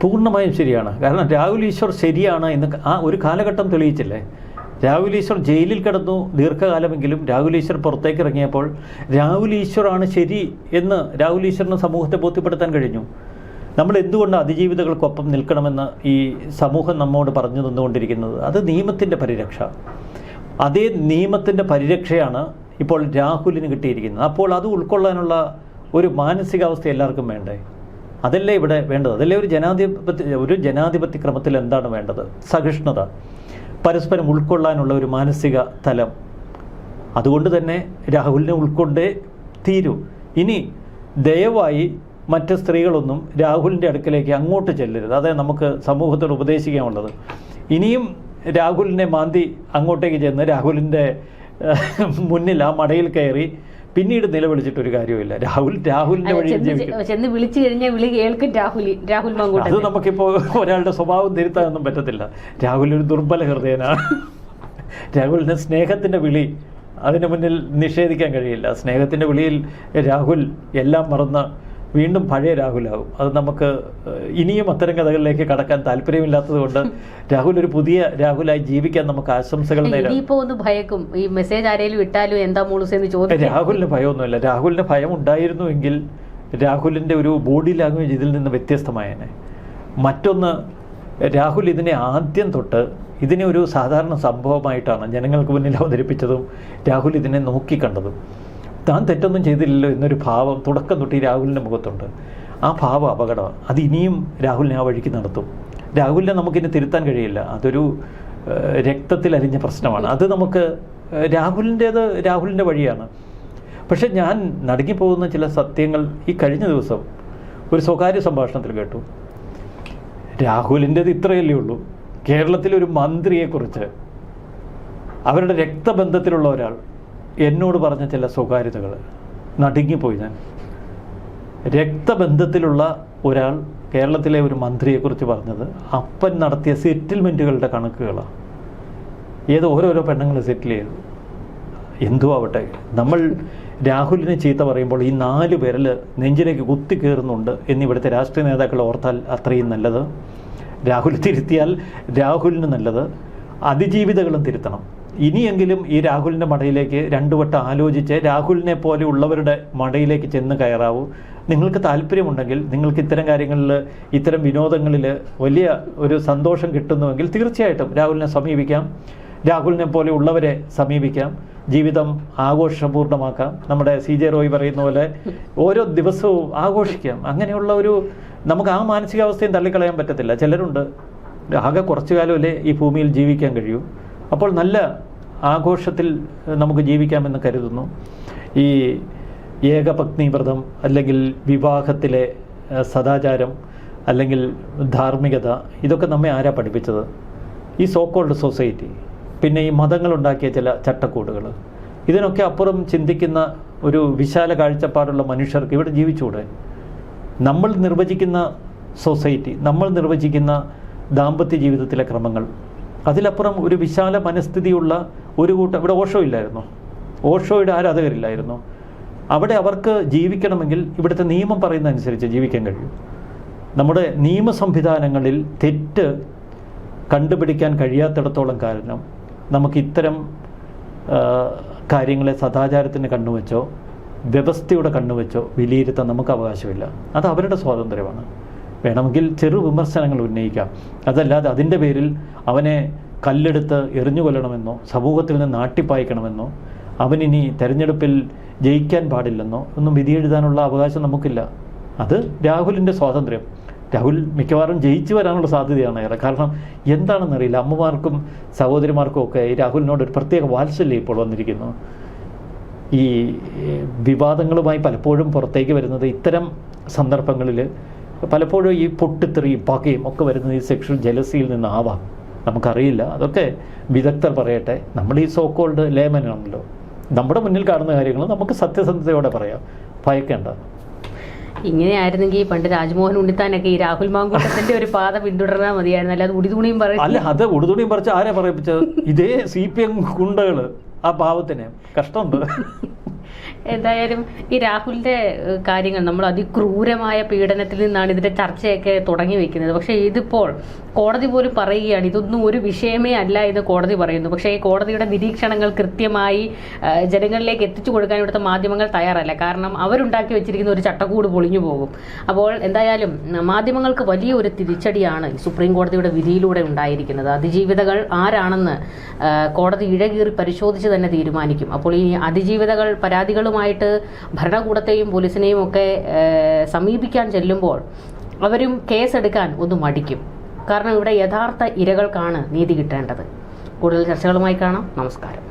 പൂർണ്ണമായും ശരിയാണ്. കാരണം രാഹുൽ ഈശ്വർ ശരിയാണ് എന്ന് ആ ഒരു കാലഘട്ടം തെളിയിച്ചില്ലേ. രാഹുൽ ഈശ്വർ ജയിലിൽ കിടന്നു ദീർഘകാലമെങ്കിലും രാഹുൽ ഈശ്വർ പുറത്തേക്ക് ഇറങ്ങിയപ്പോൾ രാഹുൽ ഈശ്വറാണ് ശരി എന്ന് രാഹുൽ ഈശ്വറിന് സമൂഹത്തെ ബോധ്യപ്പെടുത്താൻ കഴിഞ്ഞു. നമ്മൾ എന്തുകൊണ്ട് അതിജീവിതകൾക്കൊപ്പം നിൽക്കണമെന്ന് ഈ സമൂഹം നമ്മോട് പറഞ്ഞു തന്നുകൊണ്ടിരിക്കുന്നത്? അത് നിയമത്തിൻ്റെ പരിരക്ഷ. അതേ നിയമത്തിൻ്റെ പരിരക്ഷയാണ് ഇപ്പോൾ രാഹുലിന് കിട്ടിയിരിക്കുന്നത്. അപ്പോൾ അത് ഉൾക്കൊള്ളാനുള്ള ഒരു മാനസികാവസ്ഥ എല്ലാവർക്കും വേണ്ടേ? അതല്ലേ ഇവിടെ വേണ്ടത്? അതല്ലേ ഒരു ജനാധിപത്യ ക്രമത്തിൽ എന്താണ് വേണ്ടത്? സഹിഷ്ണുത, പരസ്പരം ഉൾക്കൊള്ളാനുള്ള ഒരു മാനസിക തലം. അതുകൊണ്ട് തന്നെ രാഹുലിനെ ഉൾക്കൊണ്ടേ തീരൂ. ഇനി ദയവായി മറ്റ് സ്ത്രീകളൊന്നും രാഹുലിൻ്റെ അടുക്കലേക്ക് അങ്ങോട്ട് ചെല്ലരുത്. അതേ നമുക്ക് സമൂഹത്തോട് ഉപദേശിക്കാനുള്ളത്. ഇനിയും രാഹുലിനെ മാന്തി അങ്ങോട്ടേക്ക് ചെന്ന് രാഹുലിൻ്റെ മുന്നിൽ ആ മടയിൽ കയറി പിന്നീട് നിലവിളിച്ചിട്ടൊരു കാര്യമില്ല. രാഹുലിന്റെ വഴി ചെന്ന് വിളിച്ചു കഴിഞ്ഞാൽ വിളി കേൾക്കും രാഹുൽ മാങ്കൂട്ടം. അത് നമുക്കിപ്പോൾ ഒരാളുടെ സ്വഭാവം തിരുത്താനൊന്നും പറ്റത്തില്ല. രാഹുൽ ഒരു ദുർബല ഹൃദയനാണ്. രാഹുലിന് സ്നേഹത്തിന്റെ വിളി അതിന് മുന്നിൽ നിഷേധിക്കാൻ കഴിയില്ല. സ്നേഹത്തിന്റെ വിളിയിൽ രാഹുൽ എല്ലാം മറന്ന് വീണ്ടും പഴയ രാഹുലാകും. അത് നമുക്ക് ഇനിയും അത്തരം കഥകളിലേക്ക് കടക്കാൻ താല്പര്യമില്ലാത്തത് കൊണ്ട് രാഹുൽ ഒരു പുതിയ രാഹുലായി ജീവിക്കാൻ നമുക്ക് ആശംസകൾ നേരാം. ഭയക്കും ഈ മെസ്സേജ് ആരെങ്കിലും ഇട്ടാലും എന്താ മൂളുസെന്ന് ചോദിക്കും. രാഹുലിന് ഭയമൊന്നുമില്ല. രാഹുലിന് ഭയം ഉണ്ടായിരുന്നുവെങ്കിൽ രാഹുലിൻ്റെ ഒരു ബോഡി ലാംഗ്വേജ് ഇതിൽ നിന്ന് വ്യത്യസ്തമായേനെ. മറ്റൊന്ന്, രാഹുൽ ഇതിനെ ആദ്യം തൊട്ട് ഇതിനെ ഒരു സാധാരണ സംഭവമായിട്ടാണ് ജനങ്ങൾക്ക് മുന്നിൽ അവതരിപ്പിച്ചതും രാഹുൽ ഇതിനെ നോക്കിക്കണ്ടതും. താൻ തെറ്റൊന്നും ചെയ്തില്ലല്ലോ എന്നൊരു ഭാവം തുടക്കം തൊട്ട് ഈ രാഹുലിൻ്റെ മുഖത്തുണ്ട്. ആ ഭാവം അപകടമാണ്. അത് ഇനിയും രാഹുലിനെ ആ വഴിക്ക് നടത്തും. രാഹുലിനെ നമുക്കിനി തിരുത്താൻ കഴിയില്ല. അതൊരു രക്തത്തിൽ അലിഞ്ഞ പ്രശ്നമാണ്. അത് നമുക്ക് രാഹുലിൻ്റെ വഴിയാണ്. പക്ഷെ ഞാൻ നടുങ്ങിപ്പോകുന്ന ചില സത്യങ്ങൾ ഈ കഴിഞ്ഞ ദിവസം ഒരു സ്വകാര്യ സംഭാഷണത്തിൽ കേട്ടു. രാഹുലിൻ്റെത് ഇത്രയല്ലേ ഉള്ളൂ. കേരളത്തിലെ ഒരു മന്ത്രിയെക്കുറിച്ച് അവരുടെ രക്തബന്ധത്തിലുള്ള ഒരാൾ എന്നോട് പറഞ്ഞ ചില സ്വകാര്യതകൾ നടുങ്ങിപ്പോയി ഞാൻ. രക്തബന്ധത്തിലുള്ള ഒരാൾ കേരളത്തിലെ ഒരു മന്ത്രിയെക്കുറിച്ച് പറഞ്ഞത് അപ്പൻ നടത്തിയ സെറ്റിൽമെൻറ്റുകളുടെ കണക്കുകളാണ്. ഓരോരോ പെണ്ണുങ്ങൾ സെറ്റിൽ ചെയ്തു. എന്തോ ആവട്ടെ, നമ്മൾ രാഹുലിനെ ചീത്ത പറയുമ്പോൾ ഈ 4 പേരിൽ നെഞ്ചിലേക്ക് കുത്തി കയറുന്നുണ്ട് എന്നിവിടുത്തെ രാഷ്ട്രീയ നേതാക്കൾ ഓർത്താൽ അത്രയും നല്ലത്. രാഹുൽ തിരുത്തിയാൽ രാഹുലിന് നല്ലത്. അതിജീവിതകളും തിരുത്തണം. ഇനിയെങ്കിലും ഈ രാഹുലിൻ്റെ മടയിലേക്ക് 2 വട്ടം ആലോചിച്ച് രാഹുലിനെ പോലെ ഉള്ളവരുടെ മടയിലേക്ക് ചെന്ന് കയറാവൂ. നിങ്ങൾക്ക് താല്പര്യമുണ്ടെങ്കിൽ, നിങ്ങൾക്ക് ഇത്തരം കാര്യങ്ങളിൽ, ഇത്തരം വിനോദങ്ങളിൽ വലിയ ഒരു സന്തോഷം കിട്ടുന്നുവെങ്കിൽ തീർച്ചയായിട്ടും രാഹുലിനെ സമീപിക്കാം. രാഹുലിനെ പോലെ ഉള്ളവരെ സമീപിക്കാം. ജീവിതം ആഘോഷപൂർണ്ണമാക്കാം. നമ്മുടെ CJ റോയ് പറയുന്ന പോലെ ഓരോ ദിവസവും ആഘോഷിക്കാം. അങ്ങനെയുള്ള നമുക്ക് ആ മാനസികാവസ്ഥയും തള്ളിക്കളയാൻ പറ്റത്തില്ല. ചിലരുണ്ട് ആകെ കുറച്ചു കാലമല്ലേ ഈ ഭൂമിയിൽ ജീവിക്കാൻ കഴിയൂ. അപ്പോൾ നല്ല ആഘോഷത്തിൽ നമുക്ക് ജീവിക്കാമെന്ന് കരുതുന്നു. ഈ ഏകപത്നി വ്രതം അല്ലെങ്കിൽ വിവാഹത്തിലെ സദാചാരം അല്ലെങ്കിൽ ധാർമ്മികത, ഇതൊക്കെ നമ്മെ ആരാ പഠിപ്പിച്ചത്? ഈ സോക്കോൾഡ് സൊസൈറ്റി. പിന്നെ ഈ മതങ്ങളുണ്ടാക്കിയ ചില ചട്ടക്കൂടുകൾ. ഇതിനൊക്കെ അപ്പുറം ചിന്തിക്കുന്ന ഒരു വിശാല കാഴ്ചപ്പാടുള്ള മനുഷ്യർക്ക് ഇവിടെ ജീവിച്ചുകൂടെ? നമ്മൾ നിർവചിക്കുന്ന സൊസൈറ്റി, നമ്മൾ നിർവചിക്കുന്ന ദാമ്പത്യ ജീവിതത്തിലെ ക്രമങ്ങൾ, അതിലപ്പുറം ഒരു വിശാല മനസ്ഥിതിയുള്ള ഒരു കൂട്ടം. ഇവിടെ ഓഷോ ഇല്ലായിരുന്നു, ഓഷോയുടെ ആരാധകരില്ലായിരുന്നു. അവിടെ അവർക്ക് ജീവിക്കണമെങ്കിൽ ഇവിടുത്തെ നിയമം പറയുന്ന അനുസരിച്ച് ജീവിക്കാൻ കഴിയും. നമ്മുടെ നിയമ സംവിധാനങ്ങളിൽ തെറ്റ് കണ്ടുപിടിക്കാൻ കഴിയാത്തിടത്തോളം കാരണം നമുക്ക് ഇത്തരം കാര്യങ്ങളെ സദാചാരത്തിന് കണ്ണുവെച്ചോ വ്യവസ്ഥയുടെ കണ്ണുവെച്ചോ വിലയിരുത്താൻ നമുക്ക് അവകാശമില്ല. അത് അവരുടെ സ്വാതന്ത്ര്യമാണ്. വേണമെങ്കിൽ ചെറു വിമർശനങ്ങൾ ഉന്നയിക്കാം. അതല്ലാതെ അതിൻ്റെ പേരിൽ അവനെ കല്ലെടുത്ത് എറിഞ്ഞു കൊല്ലണമെന്നോ സമൂഹത്തിൽ നിന്ന് ആട്ടിപ്പായിക്കണമെന്നോ അവനിനി തെരഞ്ഞെടുപ്പിൽ ജയിക്കാൻ പാടില്ലെന്നോ ഒന്നും വിധിയെഴുതാനുള്ള അവകാശം നമുക്കില്ല. അത് രാഹുലിൻ്റെ സ്വാതന്ത്ര്യം. രാഹുൽ മിക്കവാറും ജയിച്ചു വരാനുള്ള സാധ്യതയാണ് ഏറെ. കാരണം എന്താണെന്നറിയില്ല, അമ്മമാർക്കും സഹോദരിമാർക്കും ഒക്കെ ഈ രാഹുലിനോട് ഒരു പ്രത്യേക വാത്സല്യം ഇപ്പോൾ വന്നിരിക്കുന്നു. ഈ വിവാദങ്ങളുമായി പലപ്പോഴും പുറത്തേക്ക് വരുന്നത് ഇത്തരം സന്ദർഭങ്ങളിൽ പലപ്പോഴും ഈ പൊട്ടിത്തെറിയും പകയും ഒക്കെ വരുന്നത് ഈ സെക്ഷൽ ജലസിയിൽ നിന്നാവാം, നമുക്കറിയില്ല. അതൊക്കെ വിദഗ്ധർ പറയട്ടെ. നമ്മൾ ഈ സോക്കോൾഡ് ലേമനാണല്ലോ, നമ്മുടെ മുന്നിൽ കാണുന്ന കാര്യങ്ങൾ നമുക്ക് സത്യസന്ധതയോടെ പറയാം, ഭയക്കേണ്ട. ഇങ്ങനെയായിരുന്നെങ്കിൽ പണ്ട് രാജ്മോഹൻ ഉണ്ണിത്താനൊക്കെ ഈ രാഹുൽ മാങ്കൂട്ടത്തിന്റെ ഒരു പാത പിന്തുടർന്നാൽ മതിയായിരുന്നു, അല്ലാതെ ഉടുതുണിയും പറയും. അല്ല, അത് ഉടുതുണിയും പറിച്ച് ആരെ പറയിപ്പിച്ചത്? ഇതേ CPM ഗുണ്ടകള് ആ പാവത്തിന് കഷ്ടമുണ്ട്. എന്തായാലും ഈ രാഹുലിന്റെ കാര്യങ്ങൾ നമ്മൾ അതിക്രൂരമായ പീഡനത്തിൽ നിന്നാണ് ഇതിന്റെ ചർച്ചയൊക്കെ തുടങ്ങി വെക്കുന്നത്. പക്ഷേ ഇതിപ്പോൾ കോടതി പോലും പറയുകയാണ് ഇതൊന്നും ഒരു വിഷയമേ അല്ല എന്ന് കോടതി പറയുന്നു. പക്ഷേ ഈ കോടതിയുടെ നിരീക്ഷണങ്ങൾ കൃത്യമായി ജനങ്ങളിലേക്ക് എത്തിച്ചു കൊടുക്കാൻ ഇവിടുത്തെ മാധ്യമങ്ങൾ തയ്യാറല്ല. കാരണം അവരുണ്ടാക്കി വെച്ചിരിക്കുന്ന ഒരു ചട്ടക്കൂട് പൊളിഞ്ഞു പോകും. അപ്പോൾ എന്തായാലും മാധ്യമങ്ങൾക്ക് വലിയൊരു തിരിച്ചടിയാണ് സുപ്രീം കോടതിയുടെ വിധിയിലൂടെ ഉണ്ടായിരിക്കുന്നത്. അതിജീവിതകൾ ആരാണെന്ന് കോടതി ഇഴകീറി പരിശോധിച്ച് തന്നെ തീരുമാനിക്കും. അപ്പോൾ ഈ അതിജീവിതകൾ പരാതികളുമായിട്ട് ഭരണകൂടത്തെയും പോലീസിനെയും ഒക്കെ സമീപിക്കാൻ ചെല്ലുമ്പോൾ അവരും കേസെടുക്കാൻ ഒന്ന് മടിക്കും. കാരണം ഇവിടെ യഥാർത്ഥ ഇരകൾക്കാണ് നീതി കിട്ടേണ്ടത്. കൂടുതൽ ചർച്ചകളുമായി കാണാം. നമസ്കാരം.